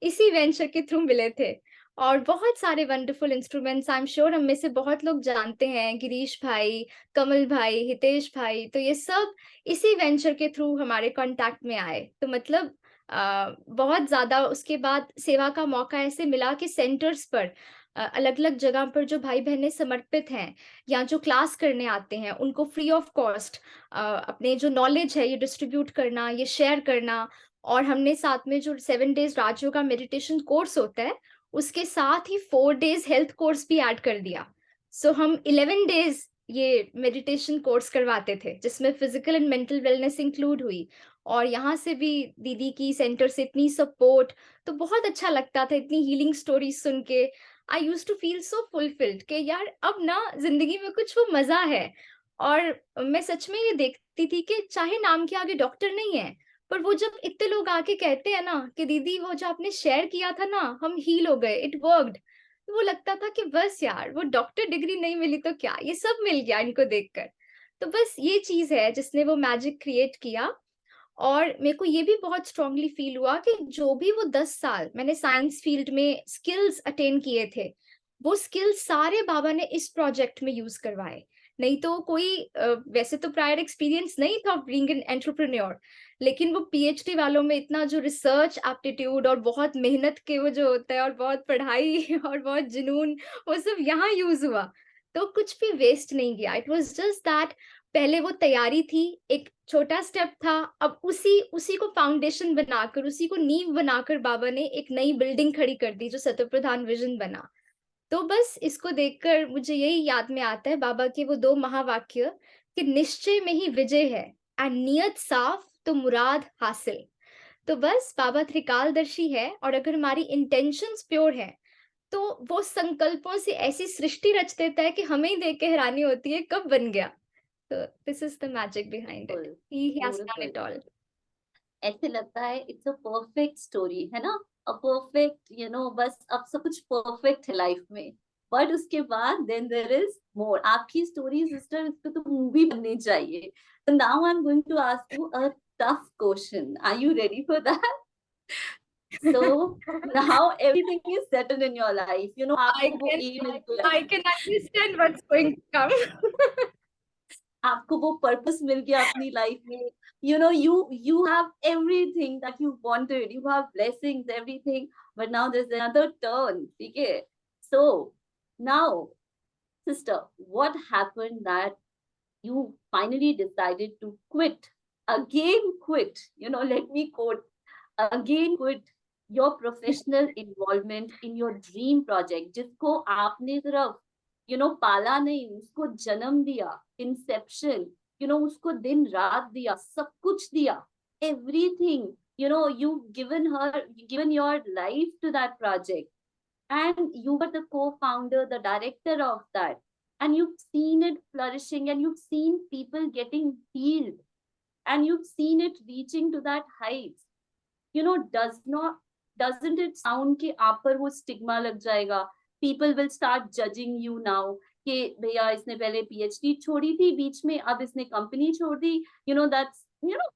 इसी वेंचर के थ्रू मिले थे. और बहुत सारे wonderful instruments I am sure हम में से बहुत लोग जानते हैं, गिरीश भाई, कमल भाई, हितेश भाई, तो ये सब इसी वेंचर के थ्रू हमारे कांटेक्ट में आए. तो मतलब बहुत ज्यादा उसके बाद सेवा का मौका ऐसे मिला कि सेंटर्स पर अलग अलग जगह पर जो भाई बहनें समर्पित हैं या जो क्लास करने आते हैं, उनको फ्री ऑफ कॉस्ट अपने जो नॉलेज है ये डिस्ट्रीब्यूट करना, ये शेयर करना. और हमने साथ में जो 7 days राजयोगा मेडिटेशन कोर्स होता है, उसके साथ ही 4 days हेल्थ कोर्स भी ऐड कर दिया. सो हम 11 days ये मेडिटेशन कोर्स करवाते थे, जिसमें physical and mental wellness include हुई. और यहाँ से भी दीदी की सेंटर से इतनी सपोर्ट, तो बहुत अच्छा लगता था इतनी हीलिंग स्टोरीज सुन के. I use to feel so fulfilled कि यार अब ना जिंदगी में कुछ वो मजा है. और मैं सच में ये देखती थी कि चाहे नाम के आगे डॉक्टर नहीं है, पर वो जब इतने लोग आके कहते हैं ना कि दीदी वो जो आपने शेयर किया था ना, हम हील हो गए, इट वर्कड, तो वो लगता था कि बस यार वो डॉक्टर डिग्री नहीं मिली तो क्या, ये सब मिल गया इनको देखकर. तो बस ये चीज है जिसने वो मैजिक क्रिएट किया. और मेरे को ये भी बहुत स्ट्रांगली फील हुआ कि जो भी वो 10 साल मैंने साइंस फील्ड में स्किल्स अटेन किए थे, वो स्किल्स सारे बाबा ने इस प्रोजेक्ट में यूज करवाए. नहीं तो कोई वैसे तो प्रायर एक्सपीरियंस नहीं था बीइंग एन एंटरप्रेन्योर, लेकिन वो पीएचडी वालों में इतना जो रिसर्च एप्टीट्यूड और बहुत मेहनत के वो जो होता है और बहुत पढ़ाई और बहुत जुनून, वो सब यहाँ यूज हुआ. तो कुछ भी वेस्ट नहीं गया. इट वाज जस्ट दैट पहले वो तैयारी थी, एक छोटा स्टेप था, अब उसी को फाउंडेशन बनाकर, उसी को नींव बनाकर बाबा ने एक नई बिल्डिंग खड़ी कर दी जो सतोप्रधान विजन बना. तो बस इसको देखकर मुझे यही याद में आता है बाबा के वो 2 महावाक्य कि निश्चय में ही विजय है, एंड नियत साफ तो मुराद हासिल. तो बस बाबा त्रिकालदर्शी है, और अगर हमारी इंटेंशंस प्योर है, तो वो संकल्पों से ऐसी सृष्टि रच देता है कि हमें ही देख के हैरानी होती है कब बन गया. So this is the magic behind it. He has done Beautiful. it all. ऐसे लगता है इट्स अ परफेक्ट स्टोरी, है ना, अ परफेक्ट, बस अब सब कुछ परफेक्ट है लाइफ में, बट उसके बाद देन देयर इज मोर. आपकी स्टोरी सिस्टर, इस पे तो मूवी बननी चाहिए. तो now I am going to ask you a tough question. Are you ready for that? So now everything is settled in your life. आपको वो एम मिल गया, I can understand what's going to come. आपको वो purpose मिल गया अपनी life में. You have everything that you wanted, you have blessings, everything, but now there's another turn. ठीक है? So now, sister, what happened that you finally decided to quit, let me quote, again quit your professional involvement in your dream project, जिसको आपने सिर्फ पाला नहीं, उसको जन्म दिया, इंसेप्शन, उसको दिन रात दिया, सब कुछ दिया, everything, you've given your life to that project, and you were the co-founder, the director of that, and you've seen it flourishing, and you've seen people getting healed, and you've seen it reaching to that heights. Doesn't it sound कि आप पर वो stigma लग जाएगा? People will start judging you now कि भैया इसने पहले PhD छोड़ी थी बीच में, अब इसने कंपनी छोड़ दी. That's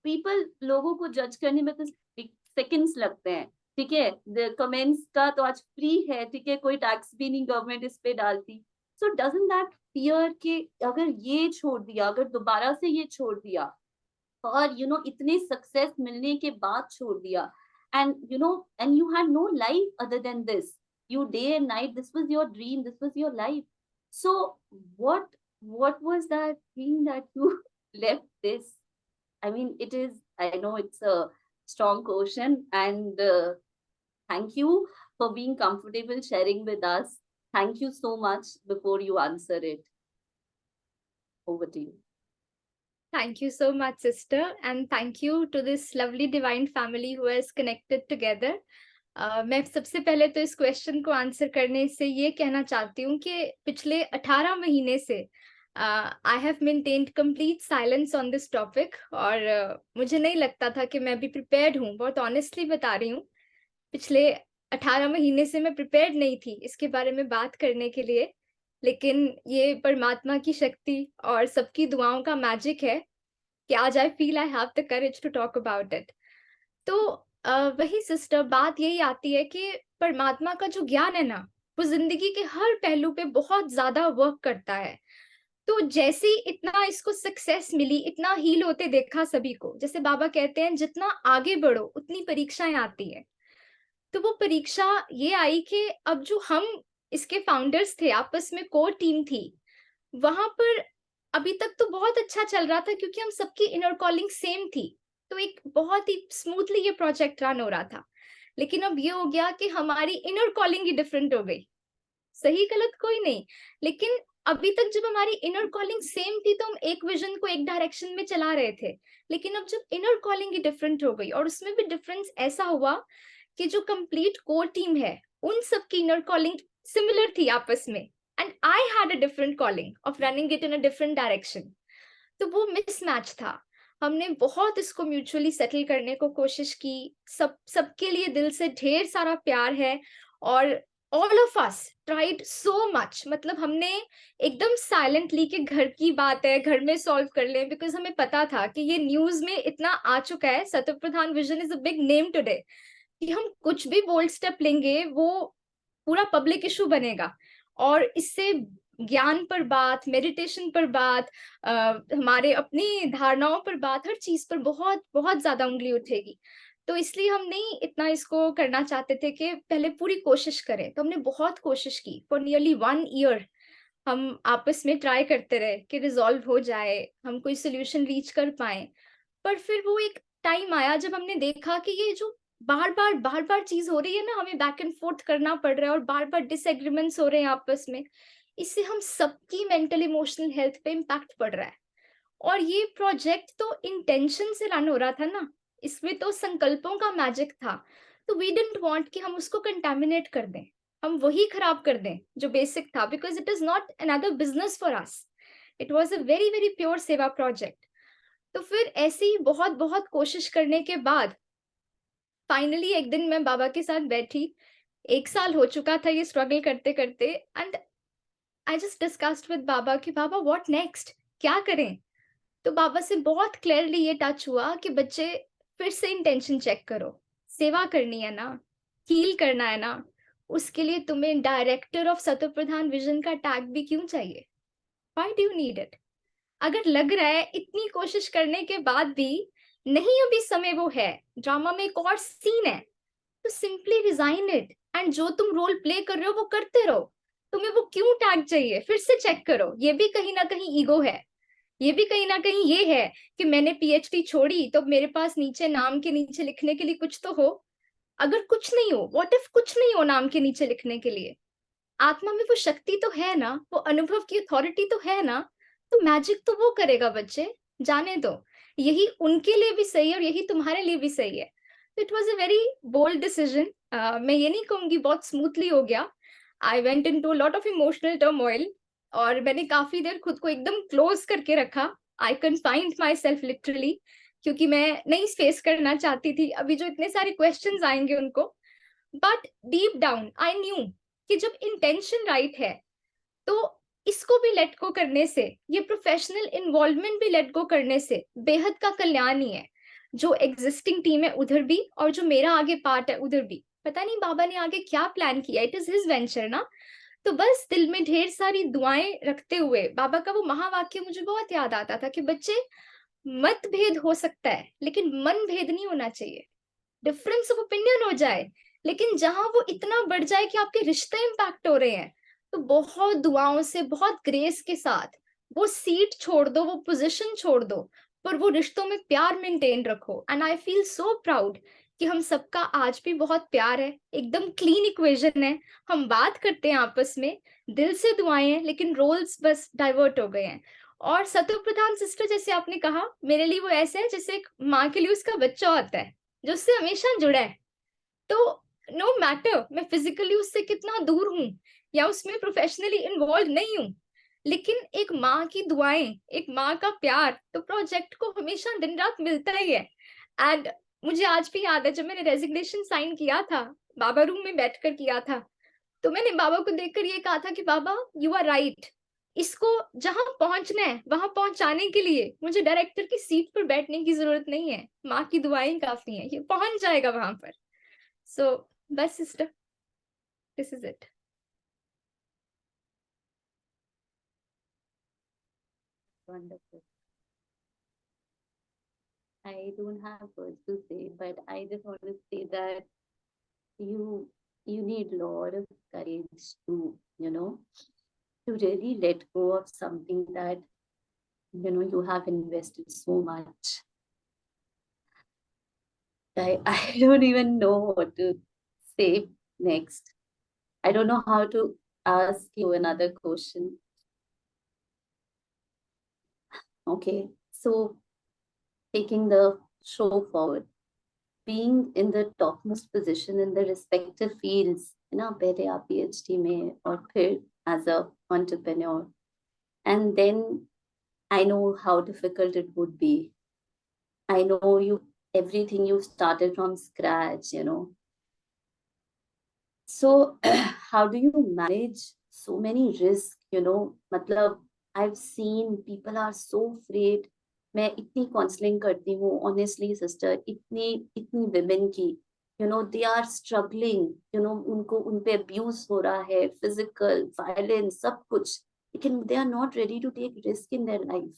people, लोगों को जज करने में तो सेकंड्स लगते हैं. ठीक है, द कमेंट्स का तो आज फ्री है. ठीक है, कोई टैक्स भी नहीं गवर्नमेंट इस पे डालती. सो डजंट दैट फियर कि अगर ये छोड़ दिया, अगर दोबारा से ये छोड़ दिया, और इतने सक्सेस मिलने के बाद छोड़ दिया, and you had no life other than this, you day and night, this was your dream, this was your life. So what was that thing that you left this? I mean, I know it's a strong question, and thank you for being comfortable sharing with us. Thank you so much. Before you answer it, over to you. Thank you so much, sister, and thank you to this lovely divine family who has connected together. मैं सबसे पहले तो इस question को answer करने से ये कहना चाहती हूँ कि पिछले 18 महीने से I have maintained complete silence on this topic, और मुझे नहीं लगता था कि मैं भी प्रिपेयर्ड हूँ. बहुत ऑनेस्टली बता रही हूँ, पिछले 18 महीने से मैं प्रिपेयर्ड नहीं थी इसके बारे में बात करने के लिए. लेकिन ये परमात्मा की शक्ति और सबकी दुआओं का मैजिक है कि आज I feel I have the courage to talk about it. तो वही सिस्टर, बात यही आती है कि परमात्मा का जो ज्ञान है ना, वो जिंदगी के हर पहलू पे बहुत ज्यादा वर्क करता है. तो जैसे ही इतना इसको सक्सेस मिली, इतना हील होते देखा सभी को, जैसे बाबा कहते हैं जितना आगे बढ़ो उतनी परीक्षाएं आती है. तो वो परीक्षा ये आई कि अब जो हम इसके फाउंडर्स थे, आपस में कोर टीम थी, वहां पर अभी तक तो बहुत अच्छा चल रहा था क्योंकि हम सबकी इनर कॉलिंग सेम थी, तो एक बहुत ही स्मूथली ये प्रोजेक्ट रन हो रहा था. लेकिन अब ये हो गया कि हमारी इनर कॉलिंग ही डिफरेंट हो गई. सही गलत कोई नहीं, लेकिन अभी तक जब हमारी इनर कॉलिंग सेम थी तो हम एक विजन को एक डायरेक्शन में चला रहे थे. लेकिन अब जब इनर कॉलिंग ही डिफरेंट हो गई, और उसमें भी डिफरेंस ऐसा हुआ कि जो कंप्लीट कोर टीम है उन सबकी इनर कॉलिंग सिमिलर थी आपस में, and I had a different calling of running it in a different direction. तो वो मिसमैच था. हमने बहुत इसको म्यूचुअली सेटल करने को कोशिश की. सबके लिए दिल से ढेर सारा प्यार है, और all of us tried so much. मतलब हमने एकदम साइलेंटली कि घर की बात है, घर में सॉल्व कर लें, बिकॉज हमें पता था कि ये न्यूज में इतना आ चुका है. Satyapradhan vision is a big name today, कि हम कुछ भी बोल्ड स्टेप लेंगे वो पूरा पब्लिक इशू बनेगा, और इससे ज्ञान पर बात, मेडिटेशन पर बात, हमारे अपनी धारणाओं पर बात, हर चीज पर बहुत बहुत ज्यादा उंगली उठेगी. तो इसलिए हम नहीं इतना इसको करना चाहते थे कि पहले पूरी कोशिश करें. तो हमने बहुत कोशिश की. फॉर नियरली 1 ईयर हम आपस में ट्राई करते रहे कि रिजॉल्व हो जाए, हम कोई सोल्यूशन रीच कर पाए. पर फिर वो एक टाइम आया जब हमने देखा कि ये जो बार बार चीज हो रही है ना, हमें बैक एंड फोर्थ करना पड़ रहा है, और बार बार डिसएग्रीमेंट्स हो रहे हैं आपस में, इससे हम सबकी मेंटल इमोशनल हेल्थ पे इम्पैक्ट पड़ रहा है. और ये प्रोजेक्ट तो इंटेंशन से रन हो रहा था ना, इसमें तो संकल्पों का मैजिक था. तो वी डिडंट वांट कि हम उसको कंटामिनेट कर दें. हम वही खराब कर दें जो बेसिक था, because it is not another business for us, it was a very very pure सेवा प्रोजेक्ट। तो फिर ऐसे ही बहुत बहुत कोशिश करने के बाद फाइनली एक दिन मैं बाबा के साथ बैठी, 1 साल हो चुका था ये स्ट्रगल करते करते, and I just discussed with Baba कि बाबा व्हाट नेक्स्ट, क्या करें। तो बाबा से बहुत क्लियरली ये टच हुआ कि बच्चे फिर से इंटेंशन चेक करो, सेवा करनी है ना, हील करना है ना, उसके लिए तुम्हें डायरेक्टर ऑफ सतो प्रधान विजन का टैग भी क्यों चाहिए, why do you need it. अगर लग रहा है इतनी कोशिश करने के बाद भी नहीं अभी समय वो है, ड्रामा में एक और सीन है, तो सिंपली रिजाइन इट, एंड जो तुम रोल प्ले कर रहे हो वो करते रहो। तुम्हें वो क्यों टैग चाहिए, फिर से चेक करो, ये भी कहीं ना कहीं ईगो है, ये भी कहीं ना कहीं ये है कि मैंने पीएचडी छोड़ी तो मेरे पास नीचे नाम के नीचे लिखने के लिए कुछ तो हो। अगर कुछ नहीं हो, व्हाट इफ कुछ नहीं हो नाम के नीचे लिखने के लिए, आत्मा में वो शक्ति तो है ना, वो अनुभव की अथॉरिटी तो है ना, तो मैजिक तो वो करेगा बच्चे, जाने दो। यही उनके लिए भी सही है और यही तुम्हारे लिए भी सही है। It was a very bold decision, मैं ये नहीं कहूंगी बहुत स्मूथली हो गया। I went into lot of emotional turmoil, और मैंने काफी देर खुद को एकदम क्लोज करके रखा। आई कन्फाइंड माई सेल्फ लिटरली, क्योंकि मैं नहीं फेस करना चाहती थी अभी जो इतने सारे क्वेश्चंस आएंगे उनको। But deep down I knew कि जब इंटेंशन राइट है तो इसको भी लेट गो करने से, ये प्रोफेशनल इन्वॉल्वमेंट भी लेट गो करने से बेहद का कल्याण ही है। जो एग्जिस्टिंग टीम है उधर भी, और जो मेरा आगे पार्ट है उधर भी, पता नहीं बाबा ने आगे क्या प्लान किया, इट इज हिज वेंचर ना। तो बस दिल में ढेर सारी दुआएं रखते हुए बाबा का वो महावाक्य मुझे बहुत याद आता था कि बच्चे, मतभेद हो सकता है लेकिन मन भेद नहीं होना चाहिए। डिफरेंस ऑफ ओपिनियन हो जाए, लेकिन जहां वो इतना बढ़ जाए कि आपके रिश्ते इम्पैक्ट हो रहे हैं, तो बहुत दुआओं से, बहुत ग्रेस के साथ वो सीट छोड़ दो, वो पोजीशन छोड़ दो, पर वो रिश्तों में प्यार मेंटेन रखो। And I feel so proud कि हम सबका आज भी बहुत प्यार है, एकदम क्लीन इक्वेशन है। हम बात करते हैं आपस में, दिल से दुआएं हैं, लेकिन रोल्स बस डाइवर्ट हो गए हैं। और सतो प्रधान सिस्टर, जैसे आपने कहा, मेरे लिए वो ऐसे है जैसे एक माँ के लिए उसका बच्चा होता है जो उससे हमेशा जुड़ा है। तो नो मैटर मैं फिजिकली उससे कितना दूर हूं या उसमें प्रोफेशनली इन्वॉल्व नहीं हूं, लेकिन एक माँ की दुआएं, एक माँ का प्यार तो प्रोजेक्ट को हमेशा दिन रात मिलता ही है। एंड मुझे आज भी याद है जब मैंने रेजिग्नेशन साइन किया था, बाबा रूम में बैठकर किया था, तो मैंने बाबा को देखकर ये कहा था कि बाबा यू आर राइट, इसको जहां पहुंचना है वहां पहुंचाने के लिए मुझे डायरेक्टर की सीट पर बैठने की जरूरत नहीं है, माँ की दुआएं काफी हैं, ये पहुंच जाएगा वहां पर। सो बस sister, this is it. Wonderful. I don't have words to say, but I just want to say that you you need a lot of courage to, to really let go of something that, you have invested so much. I don't even know what to say next. I don't know how to ask you another question. Okay, so taking the show forward, being in the topmost position in the respective fields, पहले आप PhD में और फिर as a entrepreneur, and then I know how difficult it would be. I know everything you started from scratch, So how do you manage so many risks, मतलब I've seen people are so afraid. मैं इतनी counselling करती हूँ honestly sister, इतनी women की, they are struggling, उनको उन पे अब्यूज हो रहा है, फिजिकल वायलेंस सब कुछ, लेकिन they are not ready to take risk in their life,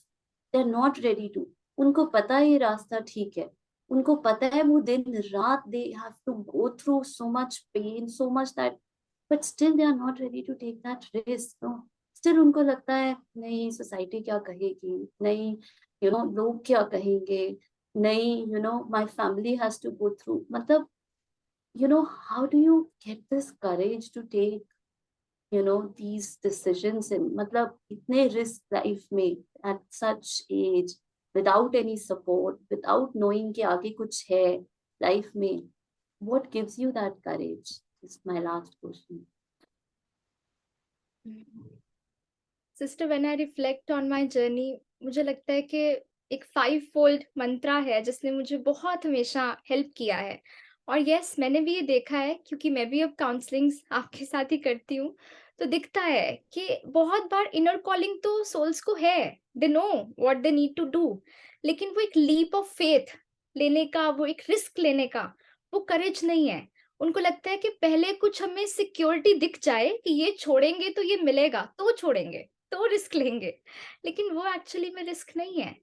they are not ready to. उनको पता है ये रास्ता ठीक है, उनको पता है वो दिन रात they have to go through so much pain, so much that, but still they are not ready to take that risk. Still उनको लगता है नहीं सोसाइटी क्या कहेगी, नहीं लोग क्या कहेंगे, नहीं my family has to go through, मतलब how do you get this courage to take these decisions in, मतलब इतने रिस्क लाइफ में at such age, without any support, without knowing कि आगे कुछ है लाइफ में, what gives you that courage is my last question. Sister, when I reflect on my journey, मुझे लगता है कि एक 5 फोल्ड मंत्रा है जिसने मुझे बहुत हमेशा हेल्प किया है। और यस, मैंने भी ये देखा है, क्योंकि मैं भी अब काउंसलिंग्स आपके साथ ही करती हूँ, तो दिखता है कि बहुत बार इनर कॉलिंग तो सोल्स को है, they know what they need to do, लेकिन वो एक लीप ऑफ फेथ लेने का, वो एक रिस्क लेने का, वो करेज नहीं है। उनको लगता है कि पहले कुछ हमें सिक्योरिटी दिख जाए कि ये छोड़ेंगे तो ये मिलेगा, तो छोड़ेंगे, तो रिस्क लेंगे। लेकिन वो एक्चुअली में रिस्क नहीं है।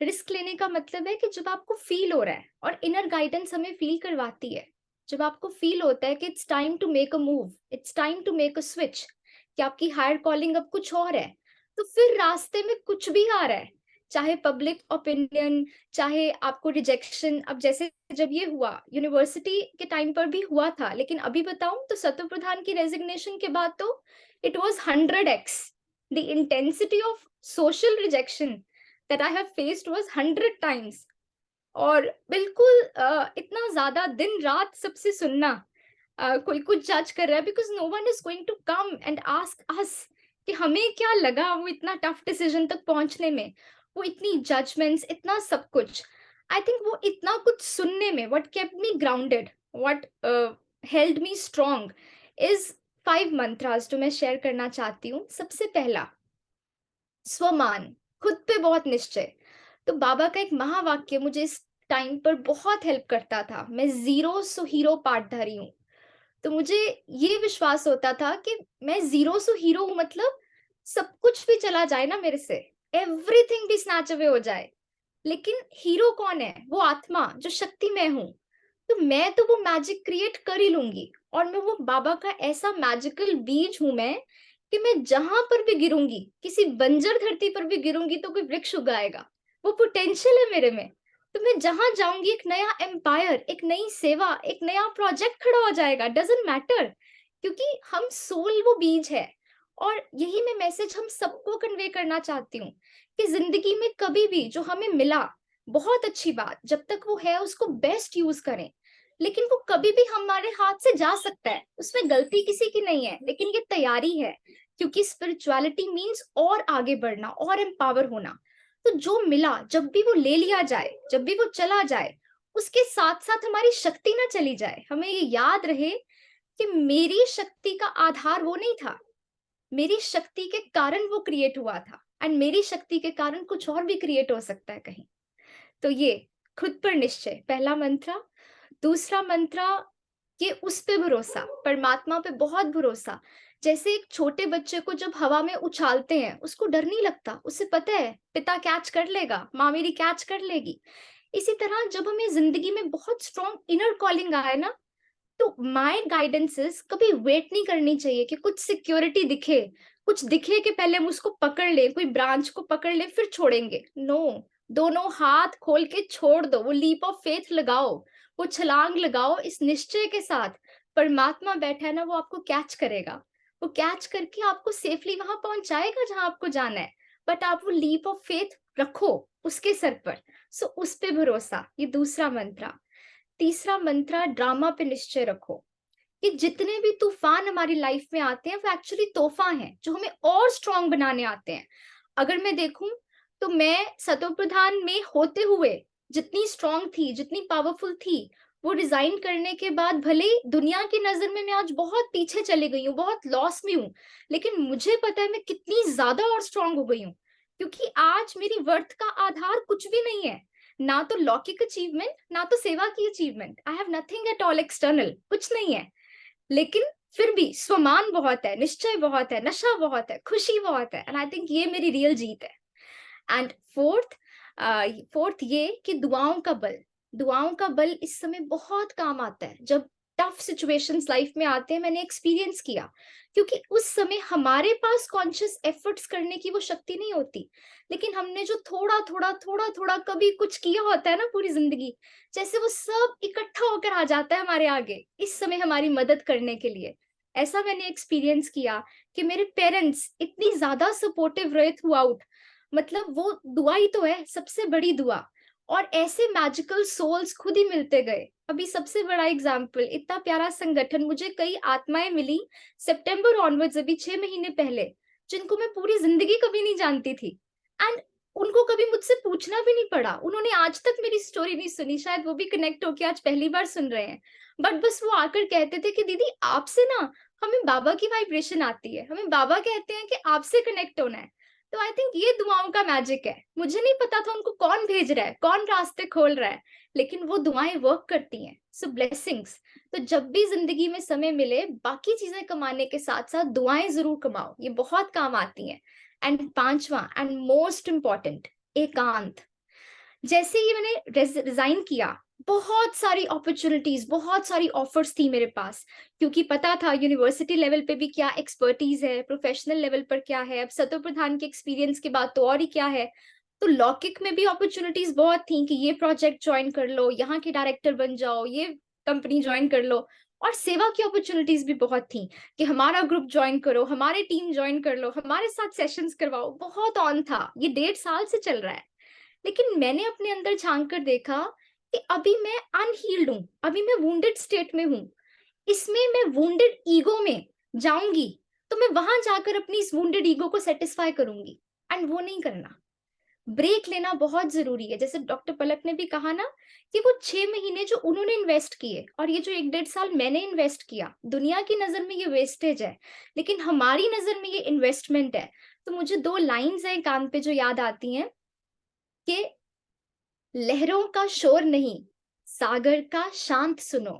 रिस्क लेने का मतलब है कि जब आपको फील हो रहा है, और इनर गाइडेंस हमें फील करवाती है, जब आपको फील होता है कि it's time to make a move, it's time to make a switch, कि आपकी हायर कॉलिंग अब कुछ और है, तो फिर रास्ते में कुछ भी आ रहा है, चाहे पब्लिक ओपिनियन, चाहे आपको रिजेक्शन। अब जैसे जब ये हुआ, यूनिवर्सिटी के टाइम पर भी हुआ था, लेकिन अभी बताऊं तो सत्य प्रधान की रेजिग्नेशन के बाद तो it was 100x, the intensity of social rejection that I have faced was 100 times। और बिल्कुल इतना ज्यादा दिन रात सबसे सुनना, कोई कुछ जज कर रहा है, because no one is going to come and ask us कि हमें क्या लगा वो इतना टफ डिसीजन तक पहुंचने में, वो इतनी जजमेंट्स, इतना सब कुछ। आई थिंक वो इतना कुछ सुनने में, what kept me grounded, what held me strong, is 5 mantras जो मैं शेयर करना चाहती हूँ। सबसे पहला, स्वमान, खुद पे बहुत निश्चय। तो बाबा का एक महावाक्य मुझे इस टाइम पर बहुत हेल्प करता था। मैं जीरो सो हीरो पाठधारी हूँ, तो मुझे ये विश्वास होता था कि मैं जीरो सो हीरो हूँ, मतलब सब कुछ भी चला जाए ना मेरे से, एवरीथिंग भी स्नैच अवे हो जाए, लेकिन हीरो कौन है? वो आत्मा जो शक्ति मैं हूँ। तो मैं तो वो मैजिक क्रिएट कर ही लूंगी, और मैं वो बाबा का ऐसा मैजिकल बीज हूं मैं, कि मैं जहां पर भी गिरूंगी, किसी बंजर धरती पर भी गिरूंगी तो कोई वृक्ष उगाएगा। वो पोटेंशियल है मेरे में। तो मैं जहां जाऊंगी एक नया एम्पायर, एक नई सेवा, एक नया प्रोजेक्ट खड़ा हो जाएगा, डजंट मैटर, क्योंकि हम सोल वो बीज है। और यही मैं मैसेज हम सबको कन्वे करना चाहती हूँ, कि जिंदगी में कभी भी जो हमें मिला, बहुत अच्छी बात, जब तक वो है उसको बेस्ट यूज करें, लेकिन वो कभी भी हमारे हाथ से जा सकता है, उसमें गलती किसी की नहीं है, लेकिन ये तैयारी है, क्योंकि स्पिरिचुअलिटी मीन्स और आगे बढ़ना और एम्पावर होना। तो जो मिला जब भी वो ले लिया जाए, जब भी वो चला जाए, उसके साथ साथ हमारी शक्ति ना चली जाए। हमें ये याद रहे कि मेरी शक्ति का आधार वो नहीं था, मेरी शक्ति के कारण वो क्रिएट हुआ था, एंड मेरी शक्ति के कारण कुछ और भी क्रिएट हो सकता है कहीं। तो ये खुद पर निश्चय, पहला मंत्र। दूसरा मंत्र, ये उस पे भरोसा, परमात्मा पे बहुत भरोसा। जैसे एक छोटे बच्चे को जब हवा में उछालते हैं, उसको डर नहीं लगता, उसे पता है पिता कैच कर लेगा, माँ मेरी कैच कर लेगी। इसी तरह जब हमें जिंदगी में बहुत स्ट्रॉन्ग इनर कॉलिंग आए ना, तो माय गाइडेंसेस कभी वेट नहीं करनी चाहिए कि कुछ सिक्योरिटी दिखे, कुछ दिखे कि पहले हम उसको पकड़ ले, कोई ब्रांच को पकड़ ले फिर छोड़ेंगे। नो, दोनों हाथ खोल के छोड़ दो, वो लीप ऑफ फेथ लगाओ, वो छलांग लगाओ इस निश्चय के साथ, परमात्मा बैठा है ना, वो आपको कैच करेगा, वो कैच करके आपको सेफली वहां पहुंचाएगा जहां आपको जाना है। बट आप वो लीप ऑफ फेथ रखो उसके सर पर। सो उस पे भरोसा, ये दूसरा मंत्र। तीसरा मंत्र, ड्रामा पे निश्चय रखो, कि जितने भी तूफान हमारी लाइफ में आते हैं वो एक्चुअली तोहफा हैं जो हमें और स्ट्रांग बनाने आते हैं। अगर मैं देखूं तो मैं सतो प्रधान में होते हुए जितनी स्ट्रांग थी, जितनी पावरफुल थी, वो रिजाइन करने के बाद भले दुनिया की नजर में मैं आज बहुत पीछे चली गई हूँ, बहुत लॉस में हूँ, लेकिन मुझे पता है मैं कितनी ज्यादा और स्ट्रांग हो गई हूँ, क्योंकि आज मेरी वर्थ का आधार कुछ भी नहीं है, ना तो लौकिक अचीवमेंट, ना तो सेवा की achievement. I have nothing at all external, कुछ नहीं है, लेकिन फिर भी स्वमान बहुत है, निश्चय बहुत है, नशा बहुत है, खुशी बहुत है, एंड आई थिंक ये मेरी रियल जीत है। एंड फोर्थ ये कि दुआओं का बल, दुआओं का बल इस समय बहुत काम आता है जब टफ सिचुएशंस लाइफ में आते हैं। मैंने एक्सपीरियंस किया, क्योंकि उस समय हमारे पास कॉन्शियस एफर्ट्स करने की वो शक्ति नहीं होती, लेकिन हमने जो थोड़ा थोड़ा थोड़ा थोड़ा कभी कुछ किया होता है ना पूरी जिंदगी, जैसे वो सब इकट्ठा होकर आ जाता है हमारे आगे इस समय हमारी मदद करने के लिए। ऐसा मैंने एक्सपीरियंस किया कि मेरे पेरेंट्स इतनी ज्यादा सपोर्टिव रहे थ्रू आउट, मतलब वो दुआ ही तो है सबसे बड़ी दुआ। और ऐसे मैजिकल सोल्स खुद ही मिलते गए। अभी सबसे बड़ा एग्जाम्पल, इतना प्यारा संगठन, मुझे कई आत्माएं मिली सितंबर ऑनवर्ड्स, अभी 6 महीने पहले, जिनको मैं पूरी जिंदगी कभी नहीं जानती थी, एंड उनको कभी मुझसे पूछना भी नहीं पड़ा, उन्होंने आज तक मेरी स्टोरी नहीं सुनी, शायद वो भी कनेक्ट होके आज पहली बार सुन रहे हैं, बट बस वो आकर कहते थे कि दीदी आपसे ना हमें बाबा की वाइब्रेशन आती है, हमें बाबा कहते हैं कि आपसे कनेक्ट होना है। तो आई थिंक ये दुआओं का मैजिक है। मुझे नहीं पता था उनको कौन भेज रहा है, कौन रास्ते खोल रहा है, लेकिन वो दुआएं वर्क करती हैं। सो ब्लेसिंग्स। तो जब भी जिंदगी में समय मिले, बाकी चीजें कमाने के साथ साथ दुआएं जरूर कमाओ, ये बहुत काम आती हैं। एंड पांचवा एंड मोस्ट इंपॉर्टेंट, एकांत। जैसे ही मैंने रिजाइन किया, बहुत सारी अपॉर्चुनिटीज, बहुत सारी ऑफर्स थी मेरे पास, क्योंकि पता था यूनिवर्सिटी लेवल पे भी क्या एक्सपर्टीज है, प्रोफेशनल लेवल पर क्या है, अब सतो प्रधान के एक्सपीरियंस के बाद तो और ही क्या है। तो लौकिक में भी अपॉर्चुनिटीज बहुत थी कि ये प्रोजेक्ट ज्वाइन कर लो, यहाँ के डायरेक्टर बन जाओ, ये कंपनी ज्वाइन कर लो। और सेवा की अपॉर्चुनिटीज भी बहुत थी कि हमारा ग्रुप ज्वाइन करो, हमारे टीम ज्वाइन कर लो, हमारे साथ सेशंस करवाओ, बहुत ऑन था। ये 1.5 साल से चल रहा है। लेकिन मैंने अपने अंदर झांक कर देखा कि अभी मैं अनहील्ड हूं, अभी मैं वुंडेड स्टेट में हूं। इसमें मैं वुंडेड ईगो में जाऊंगी तो मैं वहां जाकर अपनी इस वुंडेड ईगो को सेटिस्फाई करूंगी, एंड वो नहीं करना। ब्रेक लेना बहुत जरूरी है। जैसे डॉक्टर पलक ने भी कहा ना कि वो 6 महीने जो उन्होंने इन्वेस्ट किए और ये जो 1.5 साल मैंने इन्वेस्ट किया, दुनिया की नजर में ये वेस्टेज है, लेकिन हमारी नजर में ये इन्वेस्टमेंट है। तो मुझे 2 लाइंस हैं कान पे जो याद आती हैं कि लहरों का शोर नहीं, सागर का शांत सुनो।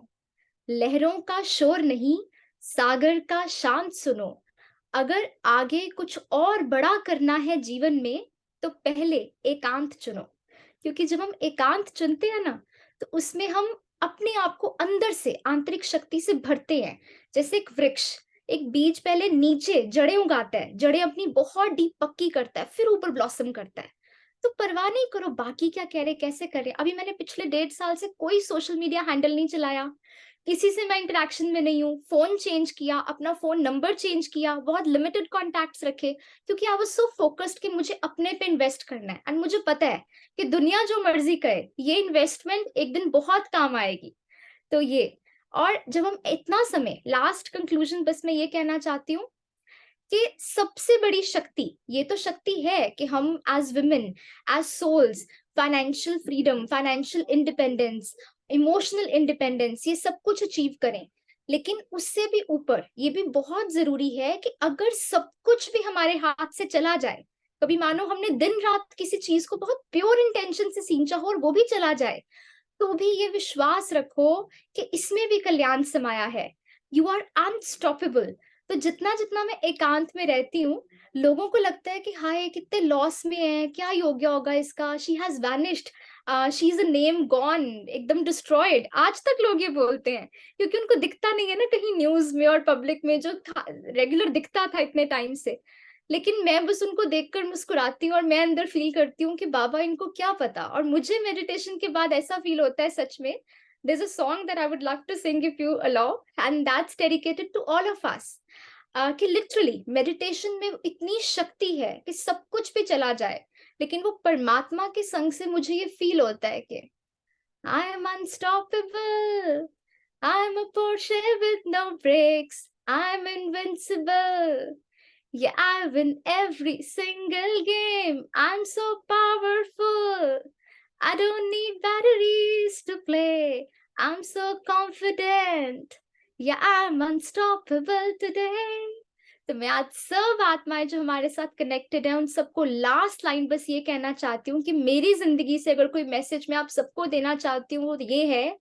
लहरों का शोर नहीं, सागर का शांत सुनो। अगर आगे कुछ और बड़ा करना है जीवन में, तो पहले एकांत चुनो। क्योंकि जब हम एकांत चुनते हैं ना, तो उसमें हम अपने आप को अंदर से आंतरिक शक्ति से भरते हैं। जैसे एक वृक्ष, एक बीज पहले नीचे जड़ें उगाता है, जड़ें अपनी बहुत डीप पक्की करता है, फिर ऊपर ब्लॉसम करता है। तो परवाह नहीं करो बाकी क्या कह रहे, कैसे कर रहे। अभी मैंने पिछले 1.5 साल से कोई सोशल मीडिया हैंडल नहीं चलाया, किसी से मैं इंटरेक्शन में नहीं हूँ, फोन चेंज किया, अपना फोन नंबर चेंज किया, बहुत लिमिटेड कॉन्टैक्ट्स रखे, क्योंकि आई वाज सो फोकस्ड कि मुझे अपने पे इन्वेस्ट करना है। एंड मुझे पता है कि दुनिया जो मर्जी करे, ये इन्वेस्टमेंट एक दिन बहुत काम आएगी। तो ये, और जब हम इतना समय, लास्ट कंक्लूजन बस मैं ये कहना चाहती हूँ कि सबसे बड़ी शक्ति, ये तो शक्ति है कि हम as women, as souls, financial freedom, financial independence, emotional independence, ये सब कुछ अचीव करें। लेकिन उससे भी ऊपर ये भी बहुत जरूरी है कि अगर सब कुछ भी हमारे हाथ से चला जाए, कभी मानो हमने दिन रात किसी चीज को बहुत प्योर इंटेंशन से सींचा हो और वो भी चला जाए, तो भी ये विश्वास रखो कि इसमें भी कल्याण समाया है। You are unstoppable. तो जितना जितना मैं एकांत में रहती हूँ, लोगों को लगता है कि हाय कितने लॉस में है, क्या ही हो गया होगा इसका, she has vanished, she is a name gone, एकदम डिस्ट्रॉयड। आज तक लोग ये बोलते हैं, क्योंकि उनको दिखता नहीं है ना कहीं न्यूज में और पब्लिक में, जो रेगुलर दिखता था इतने टाइम से। लेकिन मैं बस उनको देखकर मुस्कुराती हूँ और मैं अंदर फील करती हूँ कि बाबा इनको क्या पता। और मुझे मेडिटेशन के बाद ऐसा फील होता है सच में। There's a song that I would love to sing if you allow, and that's dedicated to all of us. कि लिटरली मेडिटेशन में इतनी शक्ति है कि सब कुछ भी चला जाए, लेकिन वो परमात्मा के संग से मुझे ये फील होता है कि I am unstoppable, I am a Porsche with no brakes, I am invincible. Yeah, I win every single game. I'm so powerful. I don't need batteries to play. I'm so confident. Yeah, I'm unstoppable today. तो मैं आज सब आत्माएं जो हमारे साथ connected है, उन सबको लास्ट लाइन बस ये कहना चाहती हूँ कि मेरी जिंदगी से अगर कोई मैसेज मैं आप सबको देना चाहती हूँ, तो ये है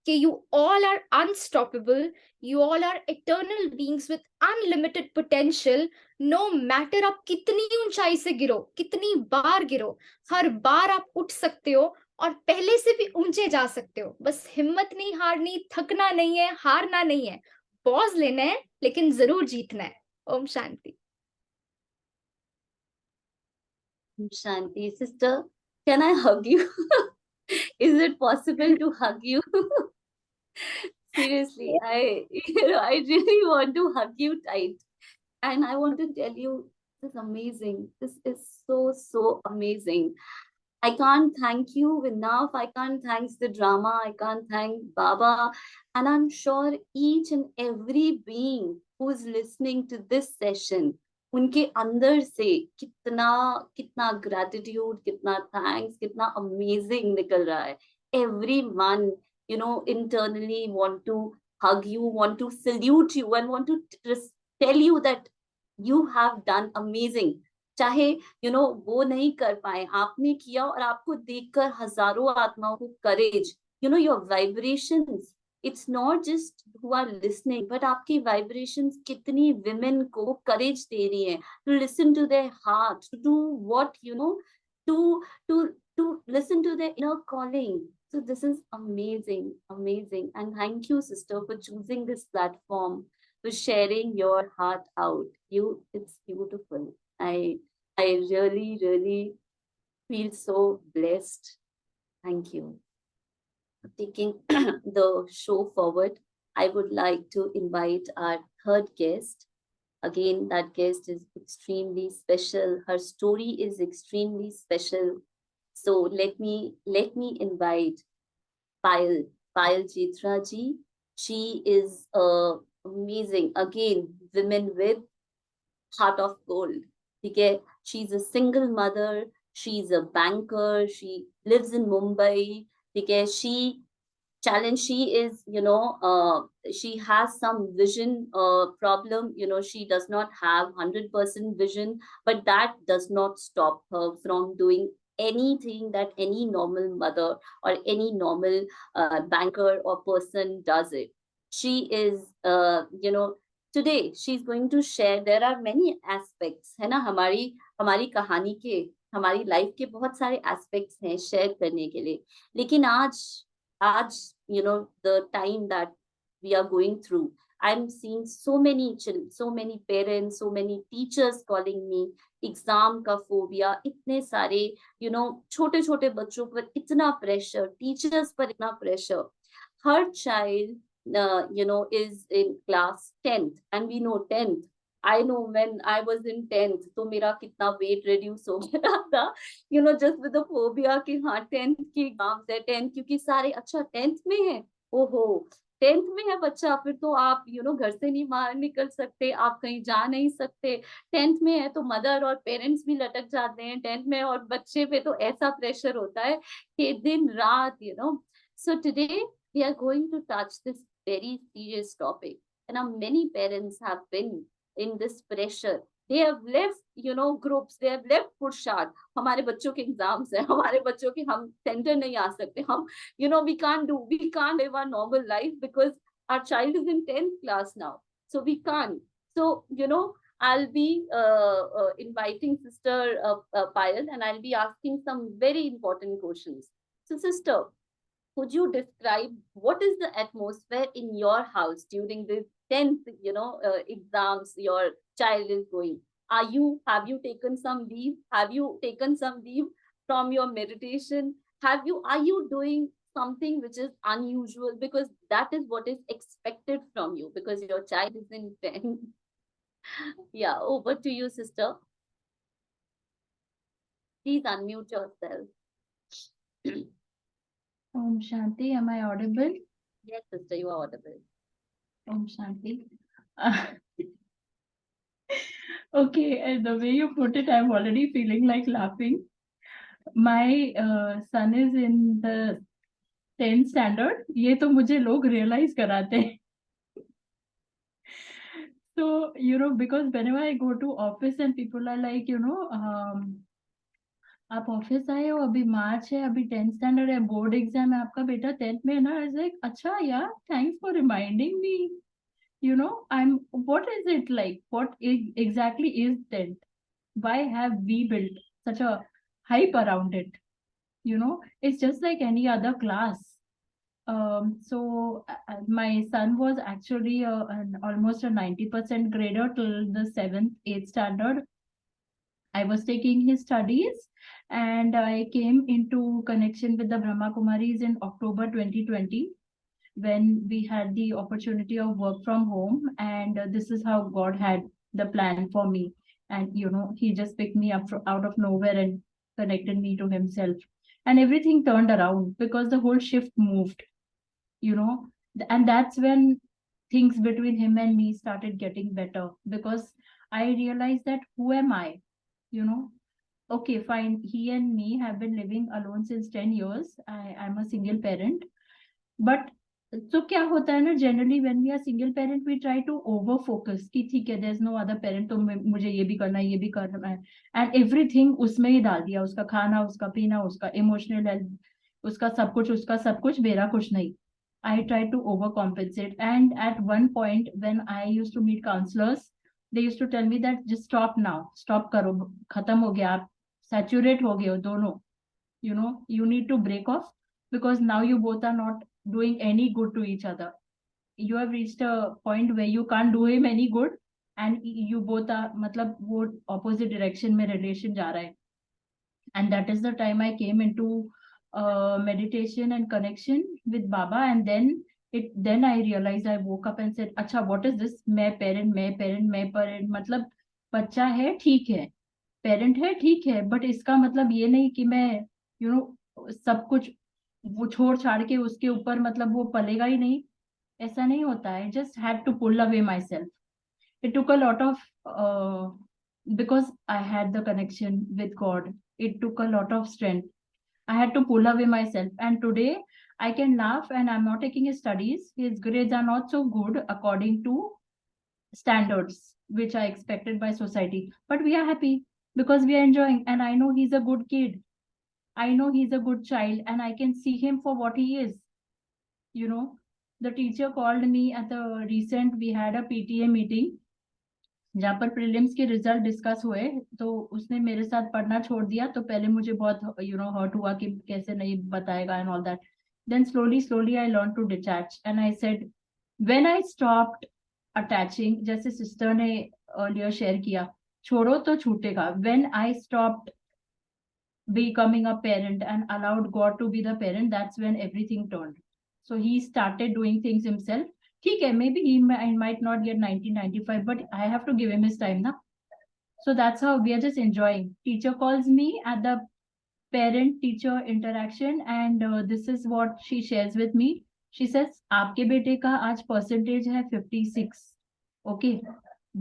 कि you all are unstoppable, you all are eternal beings with unlimited potential. No matter आप कितनी ऊंचाई से गिरो, कितनी बार गिरो, हर बार आप उठ सकते हो और पहले से भी ऊंचे जा सकते हो। बस हिम्मत नहीं हारनी, थकना नहीं है, हारना नहीं है, पॉज लेना है, लेकिन जरूर जीतना है। Om Shanti. Shanti, sister, can I hug you? Is it possible to hug you? Seriously, I really want to hug you tight. And I want to tell you, this is amazing. This is so, so amazing. I can't thank you enough. I can't thank the drama. I can't thank Baba. And I'm sure each and every being who's listening to this session, उनके अंदर से कितना कितना gratitude, कितना thanks, कितना amazing निकल रहा है. Everyone, internally want to hug you, want to salute you, and want to just tell you that you have done amazing. चाहे वो नहीं कर पाए, आपने किया और आपको देखकर हजारों आत्माओं को courage, your vibrations, it's not just who are listening, but आपकी वाइब्रेशंस कितनी विमेन को करेज दे रही है to listen to their heart, to do what to to to listen to their inner calling. So this is amazing, amazing. And thank you, sister, for choosing this platform, for sharing your heart out. It's beautiful. I really, really feel so blessed. Thank you. Taking the show forward, I would like to invite our third guest. Again, that guest is extremely special. Her story is extremely special. So let me invite Payal Jitra ji. She is amazing. Again, women with heart of gold. Okay, she's a single mother. She's a banker. She lives in Mumbai. Okay, she is, she has some vision problem. She does not have 100% vision, but that does not stop her from doing anything that any normal mother or any normal banker or person does it. She is, today she's going to share. There are many aspects, है ना, हमारी कहानी के, हमारी life के बहुत सारे aspects हैं शेयर करने के लिए. लेकिन आज the time that we are going through, I'm seeing so many children, so many parents, so many teachers calling me. Exam का फोबिया, इतने सारे छोटे छोटे बच्चों पर इतना प्रेशर, टीचर्स पर इतना pressure. Her child is in class 10th, and we know 10th. I know when I was in 10th, तो मेरा कितना वेट रिड्यूस हो गया था, just with the phobia कि हाँ 10th की एग्जाम्स है, 10th क्योंकि सारे, अच्छा 10th में है, ओहो 10th में है बच्चा, फिर तो आप घर से नहीं बाहर निकल सकते, आप कहीं जा नहीं सकते. 10th में है तो मदर और पेरेंट्स भी लटक जाते हैं 10th में, और बच्चे पे तो ऐसा प्रेशर होता है कि दिन रात. So today we are going to touch this very serious topic, and many parents have been in this pressure. They have left, groups, they have left Purusharth. हमारे बच्चों के एग्जाम्स है, हमारे बच्चों के, हम सेंटर नहीं आ सकते, हम we can't live our normal life because our child is in 10th class now, so we can't. So I'll be inviting sister Payal, and I'll be asking some very important questions. So sister, could you describe what is the atmosphere in your house during the 10th exams your child is going? Have you taken some leave? Have you taken some leave from your meditation? Are you doing something which is unusual, because that is what is expected from you, because your child is in 10th? Yeah, over to you, sister. Please unmute yourself. Om Shanti, am I audible? Yes, sister, you are audible. Om Shanti. Okay, and the way you put it, I'm already feeling like laughing. My son is in the 10th standard. ये तो मुझे लोग realize कराते हैं. So, because whenever I go to office and people are like, आप office आए हो, अभी मार्च है, अभी 10th स्टैंडर्ड है, बोर्ड एग्जाम है, आपका बेटा 10th में है ना. आई लाइक, अच्छा यार, thanks for reminding me. What is it like? What exactly is 10th? Why have we built such a hype around it? It's just like any other class. So my son was actually almost a 90% grader till the 7th, 8th standard. I was taking his studies, and I came into connection with the Brahma Kumaris in October 2020, when we had the opportunity of work from home, and this is how God had the plan for me. And he just picked me up out of nowhere and connected me to himself, and everything turned around because the whole shift moved, you know. And that's when things between him and me started getting better, because I realized that who am I, you know. Okay, fine, he and me have been living alone since 10 years. I'm a single parent, but तो क्या होता है ना, generally when we are single parent we try to over focus कि ठीक है, there is no other parent, तो मुझे ये भी करना है, ये भी करना है, एंड एवरीथिंग उसमें ही डाल दिया, उसका खाना, उसका पीना, उसका इमोशनल हेल्थ, उसका सब कुछ, मेरा कुछ नहीं. I tried to overcompensate, and at one point when I used to meet counselors, they used to tell me that just stop now, stop करो, खत्म हो गया, आप सैचुरेट हो गए हो दोनों, you know, you need to break off, because now you both are not doing any good to each other. You have reached a point where you can't do him any good, and you both are, मतलब वो opposite direction में relation जा रहा है. And that is the time I came into meditation and connection with Baba, and then I realized, I woke up and said, अच्छा, what is this? मैं parent, मतलब बच्चा है ठीक है, पेरेंट है ठीक है, बट इसका मतलब ये नहीं कि मैं सब कुछ वो छोड़ छाड़ के उसके ऊपर, मतलब वो पलेगा ही नहीं, ऐसा नहीं होता है. Just had to pull away myself. It took a lot of because I had the connection with God. It took a lot of strength. I had to pull away myself. And today I can laugh, and I'm not taking his studies. His grades are not so good according to standards which are expected by society. But we are happy because we are enjoying. And I know he's a good kid. I know he's a good child, and I can see him for what he is. You know, the teacher called me at the recent, we had a PTA meeting जहाँ पर prelims के result discuss हुए, तो उसने मेरे साथ पढ़ना छोड़ दिया. तो पहले मुझे बहुत हर्ट हुआ कि कैसे नहीं बताएगा and all that. Then slowly I learn to detach, and I said when I stopped attaching, जैसे सिस्टर ने अर्लियर शेयर किया, छोड़ो तो छूटेगा. When I stopped becoming a parent and allowed God to be the parent, that's when everything turned. So he started doing things himself. ठीक है, maybe he might not get 1995, but I have to give him his time ना. So that's how we are just enjoying. Teacher calls me at the parent teacher interaction, and this is what she shares with me. She says, आपके बेटे का आज percentage है 56. Okay,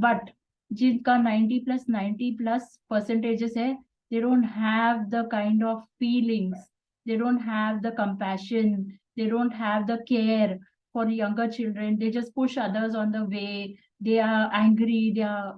but जिनका 90 plus percentages है, they don't have the kind of feelings, they don't have the compassion, they don't have the care for younger children. They just push others on the way. They are angry, they are,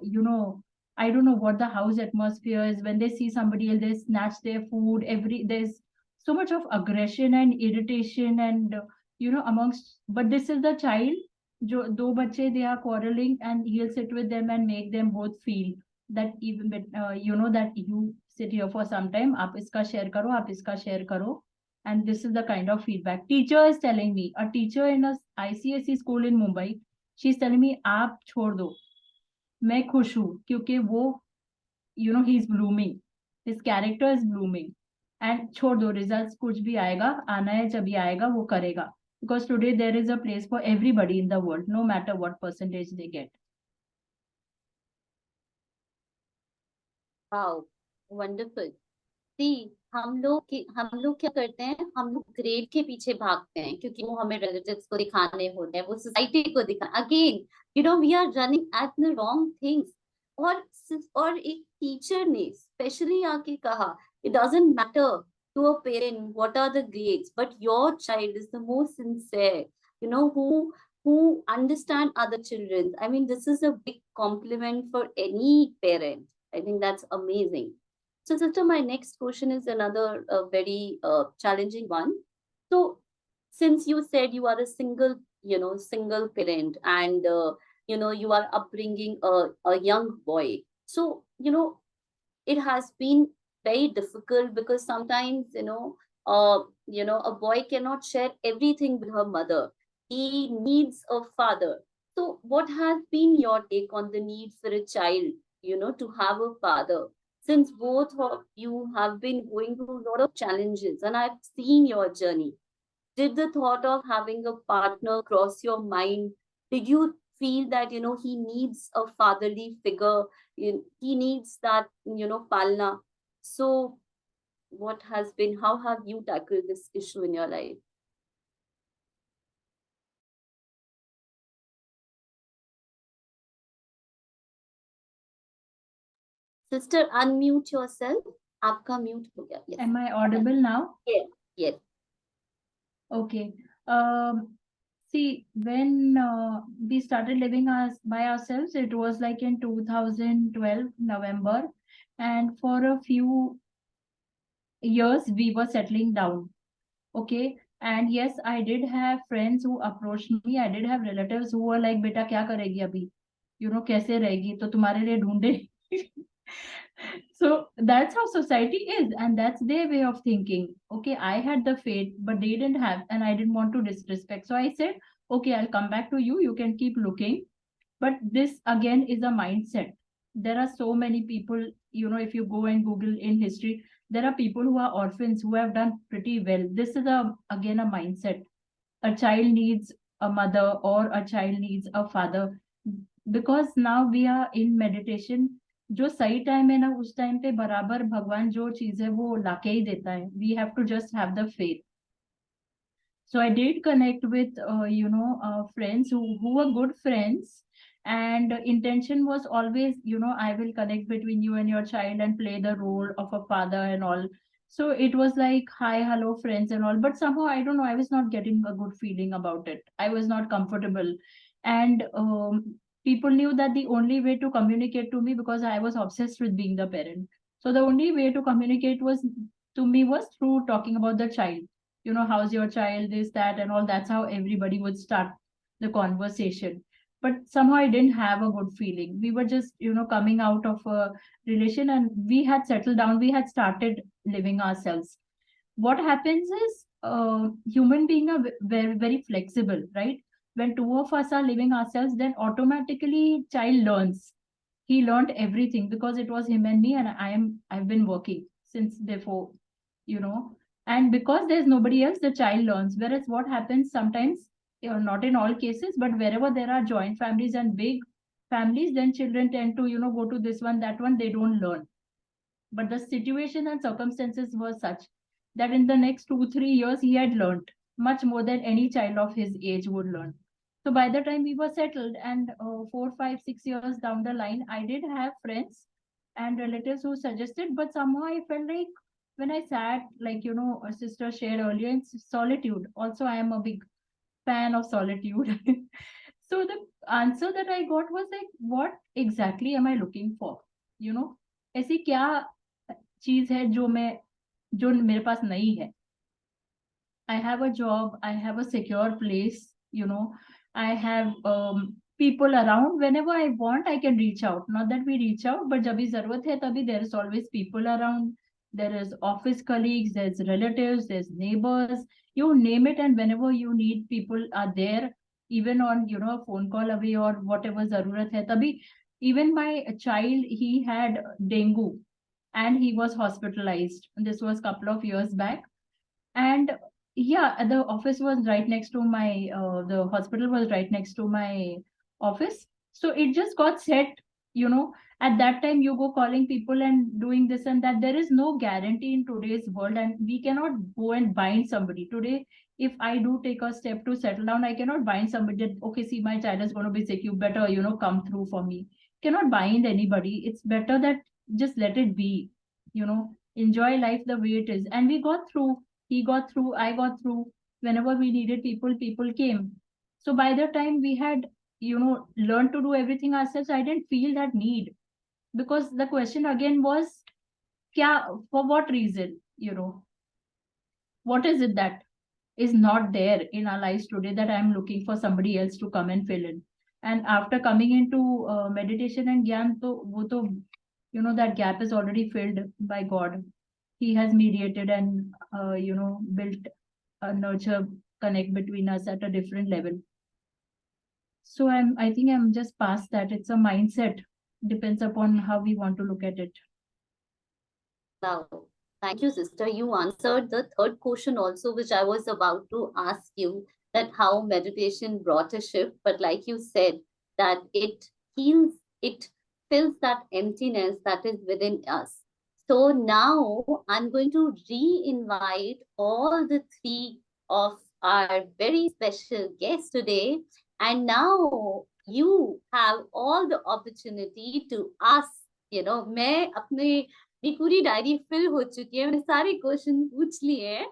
I don't know what the house atmosphere is. When they see somebody else, they snatch their food. There's so much of aggression and irritation, and amongst. But this is the child. जो दो बच्चे, they are quarreling, and he'll sit with them and make them both feel that even that you sit here for some time. आप इसका share करो, आप इसका share करो. And this is the kind of feedback. Teacher is telling me, a teacher in a ICSE school in Mumbai, she's telling me, आप छोड़ दो, मैं खुश हूँ क्योंकि वो he is blooming, his character is blooming. And छोड़ दो, results कुछ भी आएगा, आना है जब भी आएगा वो करेगा. Because today there is a place for everybody in the world, no matter what percentage they get. Wow, wonderful. See, हम लोग क्या करते हैं, हम लोग ग्रेड के पीछे भागते हैं क्योंकि वो हमें रिलेटिव्स को दिखाने होते हैं, वो सोसाइटी को again we are running at the wrong things. और एक टीचर ने स्पेशली आके कहा, it doesn't matter to a parent what are the grades, but your child is the most sincere, who understand other children. I mean, this is a big compliment for any parent. I think that's amazing. So sister, my next question is another very challenging one. So since you said you are a single parent, and you are upbringing a young boy, so it has been very difficult because sometimes a boy cannot share everything with her mother. He needs a father. So what has been your take on the need for a child to have a father, since both of you have been going through a lot of challenges and I've seen your journey? Did the thought of having a partner cross your mind? Did you feel that he needs a fatherly figure, he needs that palna? So how have you tackled this issue in your life? Sister, unmute yourself. आपका mute हो गया. Yes. Am I audible now? Yes. Yes. Okay. See, when we started living by ourselves, it was like in 2012, November. And for a few years, we were settling down. Okay. And yes, I did have friends who approached me. I did have relatives who were like, "Beta, kya karegi abhi? You know, kaise rahegi? To tumhare liye dhoonde." So that's how society is, and that's their way of thinking. Okay, I had the faith, but they didn't have, and I didn't want to disrespect. So I said, okay, I'll come back to you. You can keep looking. But this again is a mindset. There are so many people, you know, if you go and Google in history, there are people who are orphans who have done pretty well. This is again a mindset. A child needs a mother or a child needs a father. Because now we are in meditation, जो सही time है ना, उस time पे बराबर भगवान जो चीज है वो लाके ही देता है. We have to just have the faith. So I did connect with friends who were good friends, and intention was always, you know, I will connect between you and your child and play the role of a father and all. So it was like, hi, hello, friends and all. But somehow, I don't know, I was not getting a good feeling about it. I was not comfortable. And people knew that the only way to communicate to me, because I was obsessed with being the parent. So the only way to communicate was to me was through talking about the child. You know, how's your child, this, that, and all. That's how everybody would start the conversation. But somehow I didn't have a good feeling. We were just, you know, coming out of a relation, and we had settled down. We had started living ourselves. What happens is, human being are very, very flexible, right? When two of us are living ourselves, then automatically child learns. He learned everything because it was him and me, and I've been working since before, you know. And because there's nobody else, the child learns. Whereas what happens sometimes, you know, not in all cases, but wherever there are joint families and big families, then children tend to, you know, go to this one, that one, they don't learn. But the situation and circumstances were such that in the next 2-3 years, he had learned much more than any child of his age would learn. So by the time we were settled, and 4, 5, 6 years down the line, I did have friends and relatives who suggested, but somehow I felt like when I sat, like, you know, a sister shared earlier, in solitude. Also, I am a big fan of solitude. So the answer that I got was like, what exactly am I looking for? You know, ऐसी क्या चीज है जो मेरे पास नहीं है. I have a job, I have a secure place, you know, I have people around. Whenever I want, I can reach out. Not that we reach out, but जब भी जरूरत है तभी there is always people around. There is office colleagues, there's relatives, there's neighbors, you name it, and whenever you need, people are there, even on, you know, a phone call away or whatever जरूरत है तभी. Even my child, he had dengue and he was hospitalized. This was a couple of years back. And yeah, the office was right next to my the hospital was right next to my office. So it just got set, you know. At that time, you go calling people and doing this and that. There is no guarantee in today's world, and we cannot go and bind somebody today. If I do take a step to settle down, I cannot bind somebody that, okay, see, my child is going to be sick, you better, you know, come through for me. Cannot bind anybody. It's better that just let it be, you know, enjoy life the way it is. And we got through. He got through, I got through. Whenever we needed people, people came. So by the time we had, you know, learned to do everything ourselves, I didn't feel that need. Because the question again was, for what reason, you know, what is it that is not there in our lives today that I'm looking for somebody else to come and fill in? And after coming into meditation and Gyan, you know, that gap is already filled by God. He has mediated and, you know, built a nurture connect between us at a different level. So I think I'm just past that. It's a mindset. Depends upon how we want to look at it. Wow. Thank you, sister. You answered the third question also, which I was about to ask you, that how meditation brought a shift. But like you said, that it heals, it fills that emptiness that is within us. So now I'm going to re-invite all the three of our very special guests today. And now you have all the opportunity to ask, मैं अपने मेरी पूरी diary fill हो चुकी है, मैंने सारे question पूछ लिए हैं,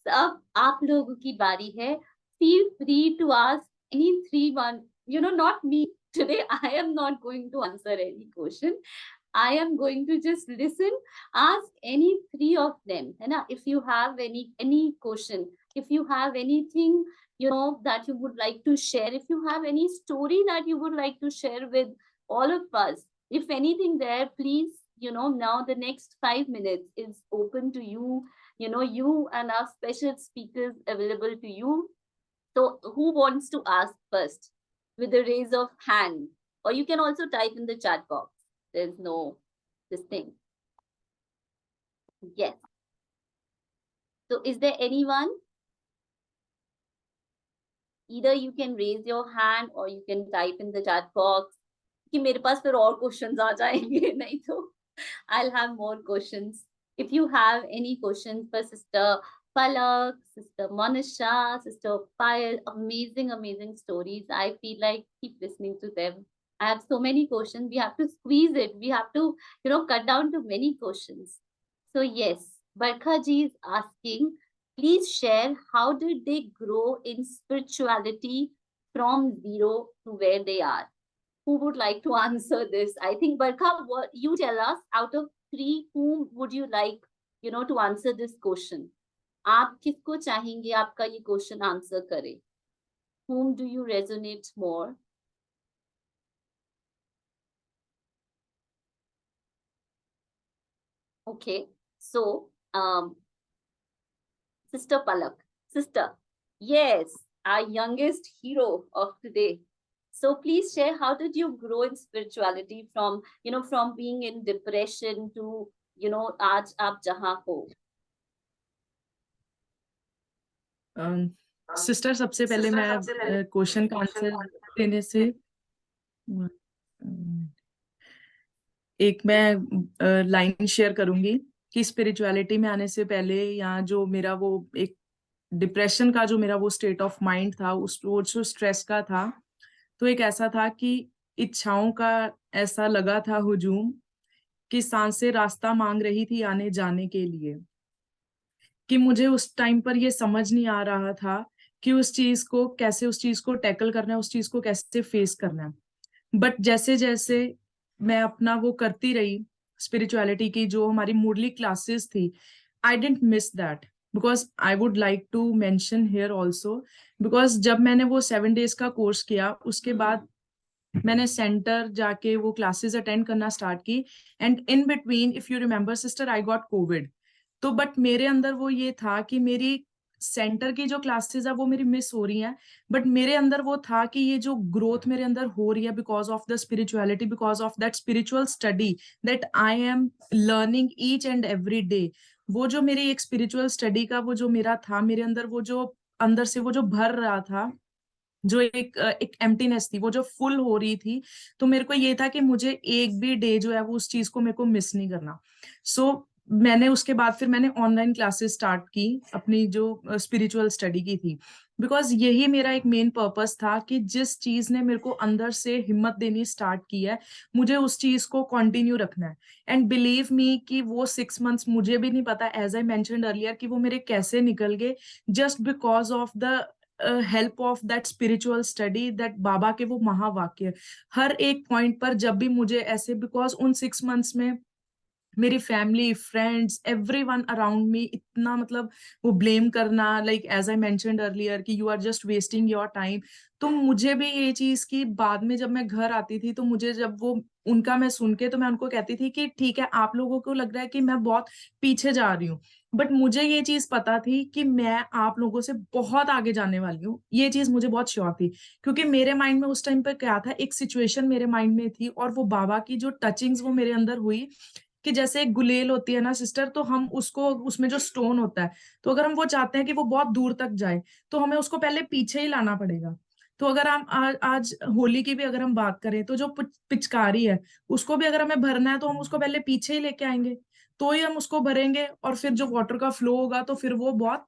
अब आप लोगों की बारी है. Feel free to ask any three one, not me. Today I am not going to answer any question. I am going to just listen, ask any three of them. है ना? If you have any question, if you have anything, that you would like to share, if you have any story that you would like to share with all of us, if anything there, please, now the next 5 minutes is open to you. You and our special speakers available to you. So who wants to ask first with a raise of hand? Or you can also type in the chat box. There's no this thing. Yes. So is there anyone? Either you can raise your hand or you can type in the chat box. कि मेरे पास फिर और questions आ जाएंगे, नहीं तो I'll have more questions. If you have any questions for Sister Palak, Sister Monisha, Sister Payal, amazing stories. I feel like keep listening to them. I have so many questions. We have to squeeze it. We have to, cut down to many questions. So yes, Barkha ji is asking, please share how did they grow in spirituality from zero to where they are? Who would like to answer this? I think Barkha, what you tell us, out of three, whom would you like, to answer this question? आप किसको चाहेंगे आपका ये question answer करे? Whom do you resonate more? Okay, so Sister Palak, sister, yes, our youngest hero of today. So please share, how did you grow in spirituality from, from being in depression to, आज आप जहाँ हो? Sister सबसे पहले मैं question का answer देने से एक मैं लाइन शेयर करूंगी कि स्पिरिचुअलिटी में आने से पहले या जो मेरा वो एक डिप्रेशन का जो मेरा वो स्टेट ऑफ माइंड था, उस वो जो स्ट्रेस का था, तो एक ऐसा था कि इच्छाओं का ऐसा लगा था हुजूम कि सांसें रास्ता मांग रही थी आने जाने के लिए, कि मुझे उस टाइम पर ये समझ नहीं आ रहा था कि उस चीज को टैकल करना है, उस चीज को कैसे फेस करना है. बट जैसे जैसे मैं अपना वो करती रही, स्पिरिचुअलिटी की जो हमारी मुरली क्लासेस थी, I didn't miss that, because I would like to mention here also, because जब मैंने वो 7 days का कोर्स किया, उसके बाद मैंने सेंटर जाके वो क्लासेस अटेंड करना स्टार्ट की. And in between, if you remember sister, I got Covid. तो बट मेरे अंदर वो ये था कि मेरी सेंटर की जो क्लासेस है वो मेरी मिस हो रही हैं, बट मेरे अंदर वो था कि ये जो ग्रोथ मेरे अंदर हो रही है because of the spirituality, because of that spiritual study that I am learning each and every day. वो जो मेरी एक स्पिरिचुअल स्टडी का वो जो मेरा था, मेरे अंदर वो जो अंदर से वो जो भर रहा था, जो एक एम्प्टीनेस थी, वो जो फुल हो रही थी, तो मेरे को ये था कि मुझे एक भी डे जो है वो उस चीज को मेरे को मिस नहीं करना. सो मैंने उसके बाद फिर मैंने ऑनलाइन क्लासेस स्टार्ट की अपनी जो स्पिरिचुअल स्टडी की थी, बिकॉज यही मेरा एक मेन पर्पस था कि जिस चीज ने मेरे को अंदर से हिम्मत देनी स्टार्ट की है, मुझे उस चीज को कंटिन्यू रखना है. एंड बिलीव मी कि वो 6 months मुझे भी नहीं पता, एज आई मेंशन्ड अर्लियर, कि वो मेरे कैसे निकल गए, just because of the help of that spiritual study, that Baba के वो महावाक्य. हर एक पॉइंट पर जब भी मुझे ऐसे, बिकॉज उन 6 months में मेरी family, friends, everyone around me इतना मतलब वो ब्लेम करना, like as I mentioned earlier कि you are just wasting your time. तो मुझे भी ये चीज की बाद में जब मैं घर आती थी, तो मुझे जब वो उनका मैं सुन के, तो मैं उनको कहती थी कि ठीक है, आप लोगों को लग रहा है कि मैं बहुत पीछे जा रही हूँ, बट मुझे ये चीज पता थी कि मैं आप लोगों से बहुत आगे जाने वाली हूँ. ये चीज मुझे बहुत श्योर थी, क्योंकि मेरे माइंड में उस टाइम पर क्या था, एक सिचुएशन मेरे माइंड में थी, और वो बाबा की जो टचिंग्स वो मेरे अंदर हुई, कि जैसे एक गुलेल होती है ना सिस्टर, तो हम उसको, उसमें जो स्टोन होता है, तो अगर हम वो चाहते हैं कि वो बहुत दूर तक जाए, तो हमें उसको पहले पीछे ही लाना पड़ेगा. तो अगर हम आज होली की भी अगर हम बात करें, तो जो पिचकारी है, उसको भी अगर हमें भरना है, तो हम उसको पहले पीछे ही लेके आएंगे. तो ही हम उसको भरेंगे, और फिर जो वाटर का फ्लो होगा तो फिर वो बहुत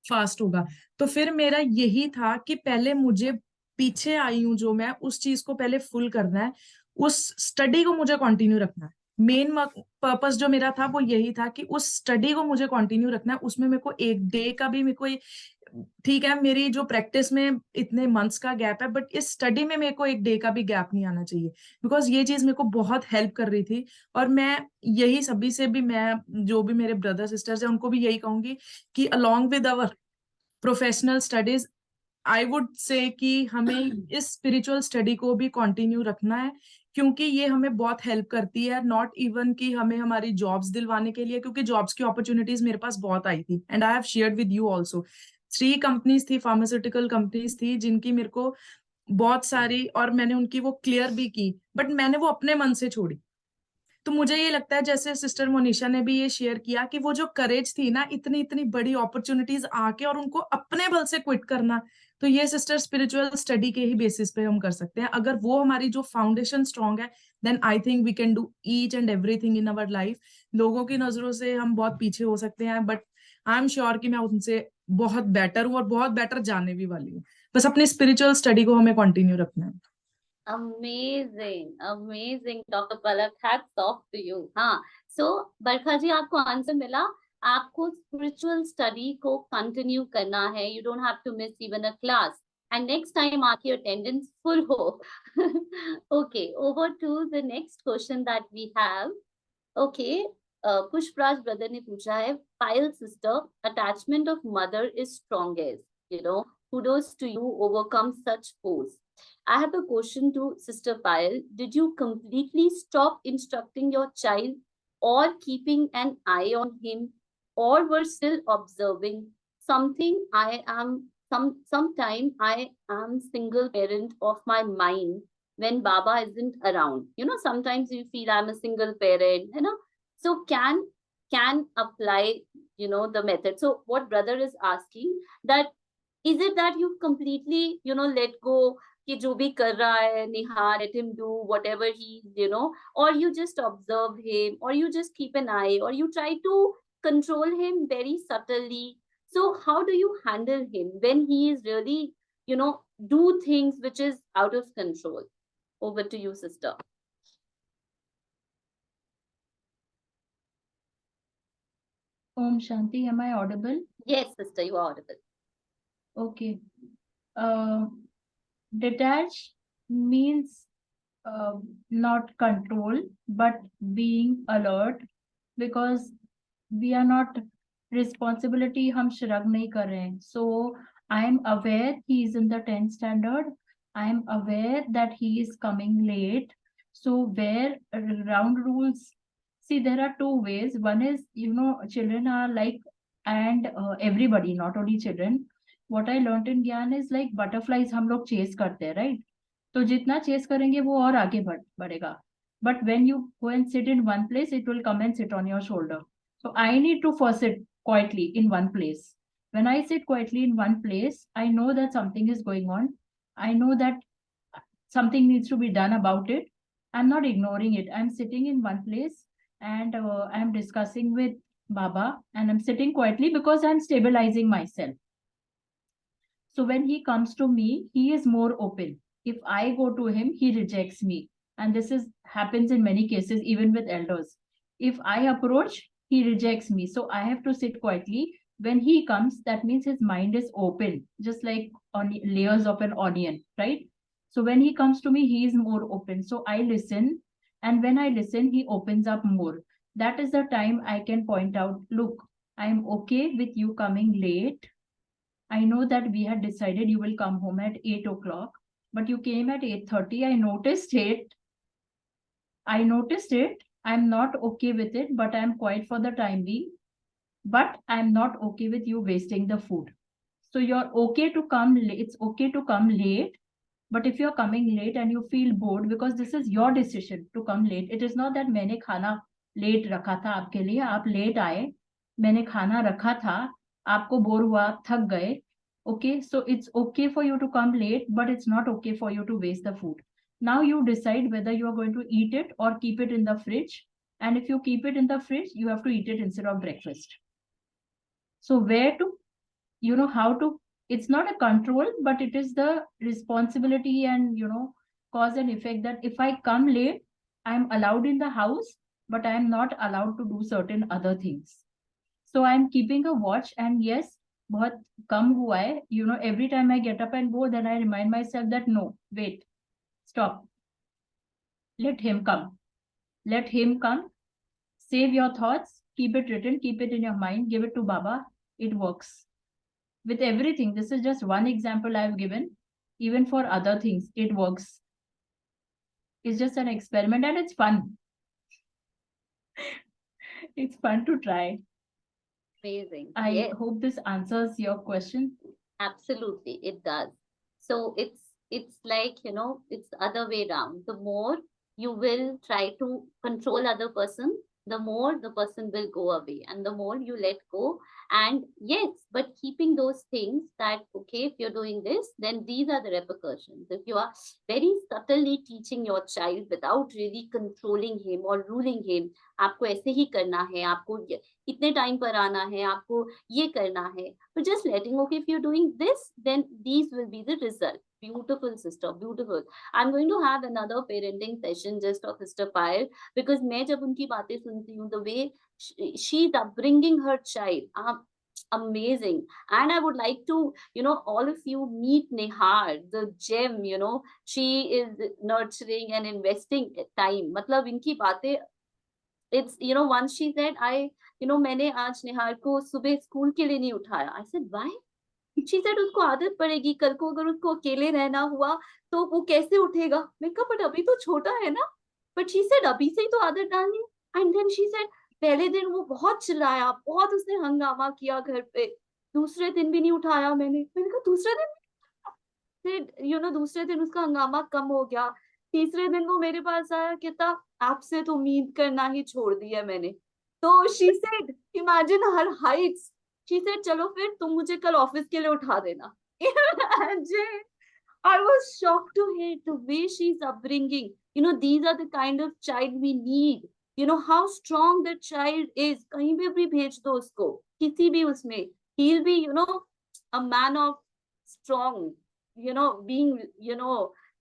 फास्ट होगा। तो फिर मेरा यही था कि पहले मुझे, पीछे आई हूँ जो मैं, उस चीज को पहले फुल करना है, उस स्टडी को मुझे कंटिन्यू रखना है। मेन पर्पस जो मेरा था वो यही था कि उस स्टडी को मुझे कंटिन्यू रखना है। उसमें मेरे को एक डे का भी, मेरे को ठीक है मेरी जो प्रैक्टिस में इतने मंथ्स का गैप है, बट इस स्टडी में मेरे को एक डे का भी गैप नहीं आना चाहिए, बिकॉज ये चीज मेरे को बहुत हेल्प कर रही थी। और मैं यही सभी से भी, मैं जो भी मेरे ब्रदर सिस्टर्स हैं उनको भी यही कहूंगी कि along with our professional studies, I would say कि हमें इस स्पिरिचुअल स्टडी को भी कंटिन्यू रखना है, क्योंकि ये हमें बहुत हेल्प करती है। नॉट इवन कि हमें हमारी जॉब्स दिलवाने के लिए, क्योंकि जॉब्स की अपॉर्चुनिटीज मेरे पास बहुत आई थी, and I have shared with you also. 3 companies थी, फार्मास्यूटिकल कंपनीज थी, जिनकी मेरे को बहुत सारी, और मैंने उनकी वो क्लियर भी की, बट मैंने वो अपने मन से छोड़ी। तो मुझे ये लगता है, जैसे सिस्टर मोनिशा ने भी ये शेयर किया, कि वो जो करेज थी ना, इतनी इतनी बड़ी अपॉर्चुनिटीज आके और उनको अपने बल से क्विट करना, तो ये सिस्टर स्पिरिचुअल स्टडी के ही बेसिस पे हम कर सकते हैं। अगर वो हमारी जो फाउंडेशन स्ट्रांग है, then I think we can do each and everything in our life. लोगों की नजरों से हम बहुत पीछे हो सकते हैं, बट आई एम श्योर कि मैं उनसे बहुत बेटर हूँ, और बहुत बेटर जाने भी वाली हूँ। बस अपनी स्पिरिचुअल स्टडी को हमें कंटिन्यू रखना है। Amazing, amazing, Dr. Palak. Hats off to you. हाँ, so बरखा जी आपको आंसर मिला। आपको स्पिरिचुअल स्टडी को कंटिन्यू करना है। You don't have to miss even a class. And next time आपकी अटेंडेंस फुल हो। Okay, over to the next question that we have. Okay, Pushpraj brother ने पूछा है, Payal sister, attachment of mother is strongest. You know, kudos to you overcome such force. I have a question to Sister Payal. Did you completely stop instructing your child or keeping an eye on him, or were still observing something? Sometime I am single parent of my mind when Baba isn't around. You know, sometimes you feel I'm a single parent, you know. So can apply, you know, the method. So what brother is asking, that is it that you completely, you know, let go कि जो भी कर रहा है निहार, let him do whatever he, you know, or you just observe him, or you just keep an eye, or you try to control him very subtly? So how do you handle him when he is really, you know, do things which is out of control? Over to you, sister. Om Shanti, am I audible? Yes, sister, you are audible. Okay. Detach means not control, but being alert, because we are not responsibility, हम shrug नहीं कर रहे हैं. So I am aware he is in the 10th standard. I am aware that he is coming late. So where round rules, see, there are two ways. One is, you know, children are like, and everybody, not only children. What I learned in Gyan is like butterflies हम लोग chase करते हैं, right? तो जितना chase करेंगे वो और आगे बढ़ेगा. But when you go and sit in one place, it will come and sit on your shoulder. So I need to first sit quietly in one place. When I sit quietly in one place, I know that something is going on. I know that something needs to be done about it. I'm not ignoring it. I'm sitting in one place, and I'm discussing with Baba, and I'm sitting quietly because I'm stabilizing myself. So when he comes to me, he is more open. If I go to him, he rejects me. And this is happens in many cases, even with elders. If I approach, he rejects me. So I have to sit quietly. When he comes, that means his mind is open, just like on layers of an onion, right? So when he comes to me, he is more open. So I listen. And when I listen, he opens up more. That is the time I can point out, look, I'm okay with you coming late. I know that we had decided you will come home at 8 o'clock, but you came at 8:30. I noticed it. I'm not okay with it, but I'm quiet for the time being. But I'm not okay with you wasting the food. So you're okay to come late. It's okay to come late. But if you're coming late and you feel bored, because this is your decision to come late, it is not that मैंने खाना late रखा था आपके लिए, आप late आए, मैंने खाना रखा था, आपको बोर हुआ, आप थक गए. Okay, so it's okay for you to come late, but it's not okay for you to waste the food. Now you decide whether you are going to eat it or keep it in the fridge. and if you keep it in the fridge, you have to eat it instead of breakfast. So where to, how to, it's not a control, but it is the responsibility and, cause and effect, that if I come late, I'm allowed in the house, but I am not allowed to do certain other things. So I'm keeping a watch, and yes, बहुत कम हुआ है, every time I get up and go, then I remind myself that no, wait, stop. Let him come. Let him come. Save your thoughts. Keep it written. Keep it in your mind. Give it to Baba. It works. With everything, this is just one example I've given. Even for other things, it works. It's just an experiment and it's fun. It's fun to try. Amazing. I Yes. hope this answers your question. Absolutely, it does. So it's like, it's the other way around. The more you will try to control other person, the more the person will go away, and the more you let go. And yes, but keeping those things that, okay, if you're doing this, then these are the repercussions. If you are very subtly teaching your child without really controlling him or ruling him, आपको ऐसे ही करना है, आपको इतने time पर आना है, आपको ये करना है, but just letting, okay, if you're doing this, then these will be the result. Beautiful, sister, beautiful. I'm going to have another parenting session just of Sister Payal, because मैं जब उनकी बातें सुनती हूँ, the way she's upbringing her child, amazing. And I would like to, all of you meet Nehar, the gem. She is nurturing and investing time. मतलब इनकी बातें, it's, once she said, मैंने आज निहार को सुबह स्कूल के लिए नहीं उठाया. I said, why? She said, उसको आदत पड़ेगी, कल को अगर उसको अकेले रहना हुआ तो वो कैसे उठेगा. मैं कहा, बट अभी तो छोटा है ना. But she said, अभी से ही तो आदत डालनी. And then she said, पहले दिन वो बहुत चिल्लाया, बहुत उसने हंगामा किया घर पे, दूसरे दिन भी नहीं उठाया मैंने कहा दूसरे दिन, फिर दूसरे दिन उसका हंगामा कम हो गया. तीसरे दिन वो मेरे पास आया, कहता आपसे तो उम्मीद करना ही छोड़ दिया मैंने. तो she said, imagine her heights. She said, चलो फिर तुम मुझे कल ऑफिस के लिए उठा देना. Imagine. I was shocked to hear the way she's upbringing. These are the kind of child we need. How strong that child is. कहीं पे भी भेज दो उसको, किसी भी उसमें. He'll be, a man of strong, being,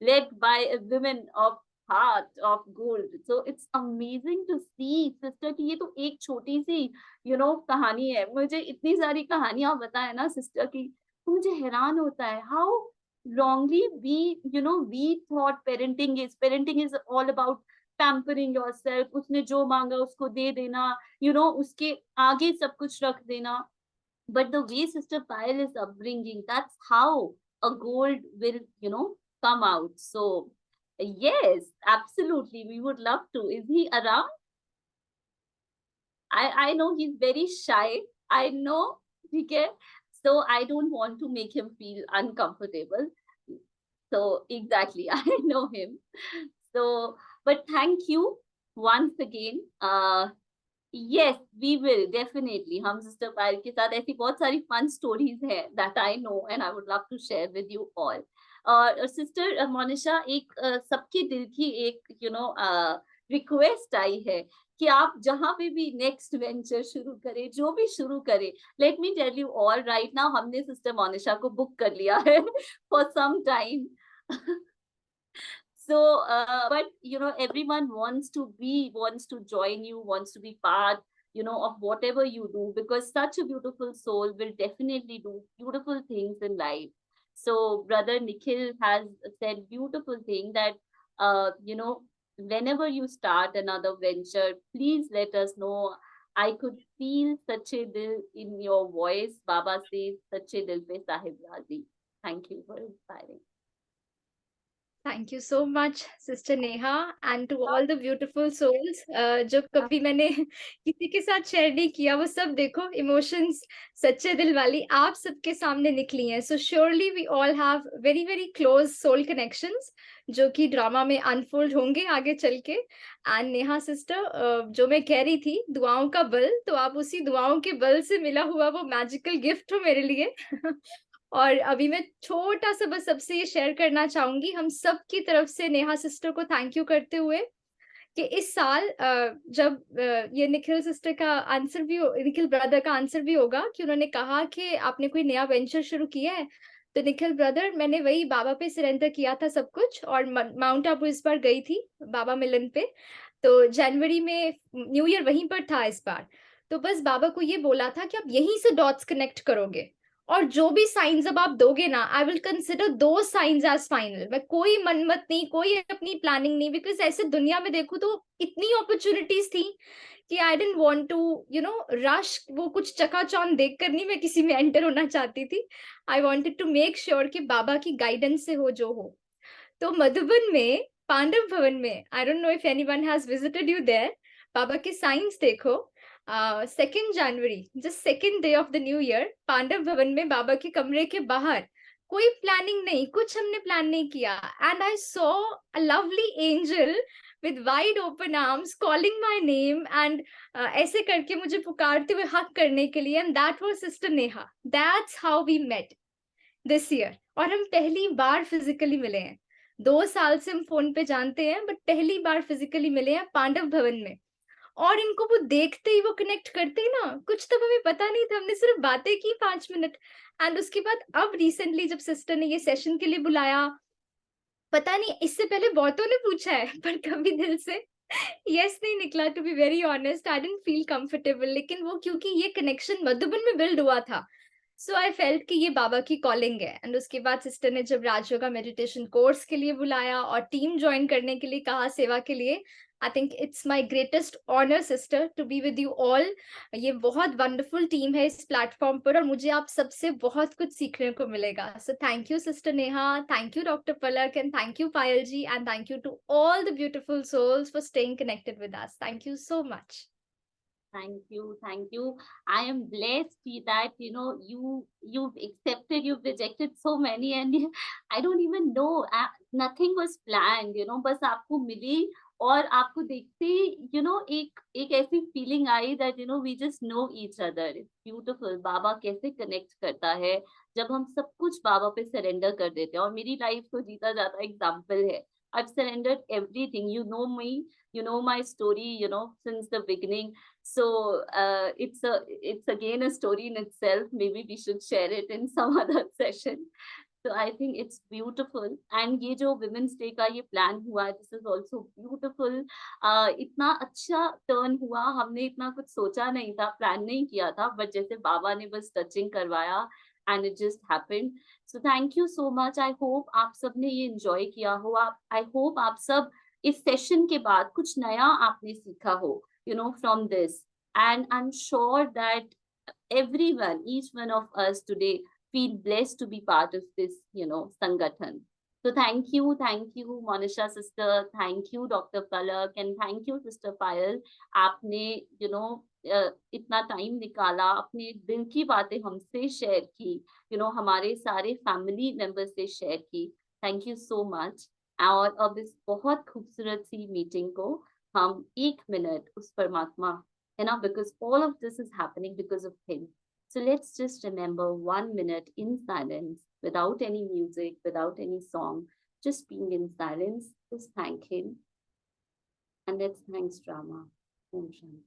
led by a woman of heart of gold. So it's amazing to see, sister, कि ये तो एक छोटी सी, कहानी है. मुझे इतनी सारी कहानियां बताए ना सिस्टर की, तो मुझे हैरान होता है how wrongly we thought parenting is all about pampering yourself. उसने जो मांगा उसको दे देना, उसके आगे सब कुछ रख देना. But the way Sister Payal is upbringing, that's how a gold will, come out. So yes, absolutely, we would love to. Is he around? I know he's very shy. I know, okay? So I don't want to make him feel uncomfortable. So exactly, I know him. So, but thank you once again. Yes, we will definitely. हम sister पायल के साथ ऐसी बहुत सारी fun stories हैं that I know and I would love to share with you all. और sister Monisha, एक सबके दिल की एक रिक्वेस्ट आई है कि आप जहाँ पे भी नेक्स्ट वेंचर शुरू करें, जो भी शुरू करें, let me tell you all right now, हमने सिस्टर मोनिशा को बुक कर लिया है for some time. So, but everyone wants to join you, wants to be part, of whatever you do, because such a beautiful soul will definitely do beautiful things in life. So, brother Nikhil has said beautiful thing that, whenever you start another venture, please let us know. I could feel Sache Dil in your voice. Baba says, Sache Dil pe Sahib Razi. Thank you for inspiring. Thank you so much, Sister Neha, and to all the beautiful souls जो कभी मैंने किसी के साथ share नहीं किया, वो सब देखो इमोशंस सच्चे दिल वाली आप सबके सामने निकली हैं. So surely we all have very very close soul connections जो कि ड्रामा में अनफोल्ड होंगे आगे चल के. एंड नेहा सिस्टर, जो मैं कह रही थी दुआओं का बल, तो आप उसी दुआओं के बल से मिला हुआ वो मैजिकल गिफ्ट हो मेरे लिए. और अभी मैं छोटा सा बस सबसे ये शेयर करना चाहूंगी, हम सब की तरफ से नेहा सिस्टर को थैंक यू करते हुए कि इस साल जब ये निखिल सिस्टर का आंसर भी निखिल ब्रदर का आंसर भी होगा कि उन्होंने कहा कि आपने कोई नया वेंचर शुरू किया है, तो निखिल ब्रदर मैंने वही बाबा पे सरेंडर किया था सब कुछ, और माउंट आबू इस बार गई थी बाबा मिलन पे, तो जनवरी में न्यू ईयर वहीं पर था इस बार। तो बस बाबा को ये बोला था कि आप यहीं से डॉट्स कनेक्ट करोगे, और जो भी साइंस अब आप दोगे ना, आई विल कंसिडर दो साइंस एज फाइनल। मैं कोई मनमत नहीं, कोई अपनी प्लानिंग नहीं, बिकॉज ऐसे दुनिया में देखूं तो इतनी अपॉर्चुनिटीज थी कि आई डेंट वांट टू रश, वो कुछ चकाचौंध देख कर नहीं मैं किसी में एंटर होना चाहती थी। I wanted to make sure कि बाबा की गाइडेंस से हो जो हो। तो मधुबन में पांडव भवन में, I don't know if anyone has visited you there, Baba के साइंस देखो। 2 January, just second day of the new year, Pandav Bhavan में बाबा के कमरे के बाहर कोई प्लानिंग नहीं, कुछ हमने प्लान नहीं किया, and I saw a lovely angel with wide open arms calling my name, and ऐसे करके मुझे पुकारते हुए हक करने के लिए, and that was sister Neha. That's how we met this year, और हम पहली बार फिजिकली मिले हैं। 2 साल से हम फोन पे जानते हैं, बट पहली बार फिजिकली मिले हैं पांडव भवन में। और इनको वो देखते ही वो कनेक्ट करते ही ना, कुछ तब हमें पता नहीं था, हमने सिर्फ बातें की 5 मिनट, एंड उसके बाद अब रिसेंटली जब सिस्टर ने ये सेशन के लिए बुलाया, पता नहीं इससे पहले बहुतों ने पूछा है पर कभी दिल से यस नहीं निकला। To be very honest, I didn't feel comfortable, लेकिन वो क्योंकि ये कनेक्शन मधुबन में बिल्ड हुआ था, सो आई फेल्ट कि ये बाबा की कॉलिंग है। एंड उसके बाद सिस्टर ने जब राजयोगा मेडिटेशन कोर्स के लिए बुलाया और टीम ज्वाइन करने के लिए कहा सेवा के लिए, I think it's my greatest honour sister to be with you all. ये बहुत वंडरफुल टीम है इस प्लेटफॉर्म पर, और मुझे आप सबसे बहुत कुछ सीखने को मिलेगा। So thank you sister Neha, thank you doctor Palak, and thank you Payal ji, and thank you to all the beautiful souls for staying connected with us. Thank you so much. Thank you, thank you. I am blessed that you've accepted, you've rejected so many, and I don't even know. Nothing was planned. बस आपको मिली और आपको देखते एक ऐसी feeling I that we just know each other. It's beautiful. बाबा कैसे connect करता है जब हम सब कुछ बाबा पे सरेंडर कर देते हैं, और मेरी लाइफ को जीता जाता एग्जाम्पल है. I've surrendered everything. You know me, you know my story, since the beginning. So it's again a story in itself. Maybe we should share it in some other session. So I think it's beautiful. And ये जो Women's Day का ये plan हुआ है, this is also beautiful. इतना अच्छा turn हुआ, हमने इतना कुछ सोचा नहीं था, plan नहीं किया था, but जैसे बाबा ने बस touching करवाया and it just happened. So thank you so much. I hope आप सब ने ये enjoy किया हो. I hope आप सब इस session के बाद कुछ नया आपने सीखा हो, from this. And I'm sure that everyone, each one of us today, feel blessed to be part of this, Sangathan. So thank you, Monisha sister, thank you, Dr. Palak, and thank you, Sister Payal. आपने, इतना time निकाला, अपने दिल की बातें हमसे share की, हमारे सारे फैमिली मेंबर से शेयर की. Thank you so much. और अब इस बहुत खूबसूरत सी मीटिंग को हम 1 मिनट उस परमात्मा, because all of this is happening because of him. So let's just remember 1 minute in silence, without any music, without any song, just being in silence. Just thank him. And let's thank Rama. Om Shanti.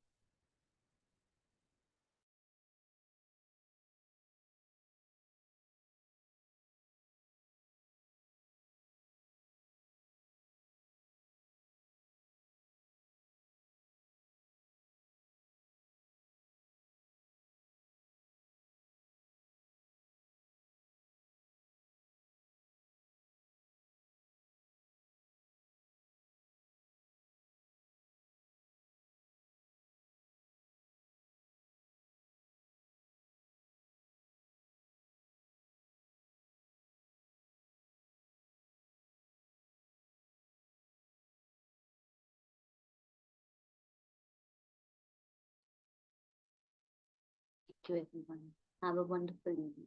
Thank you, everyone. Have a wonderful evening.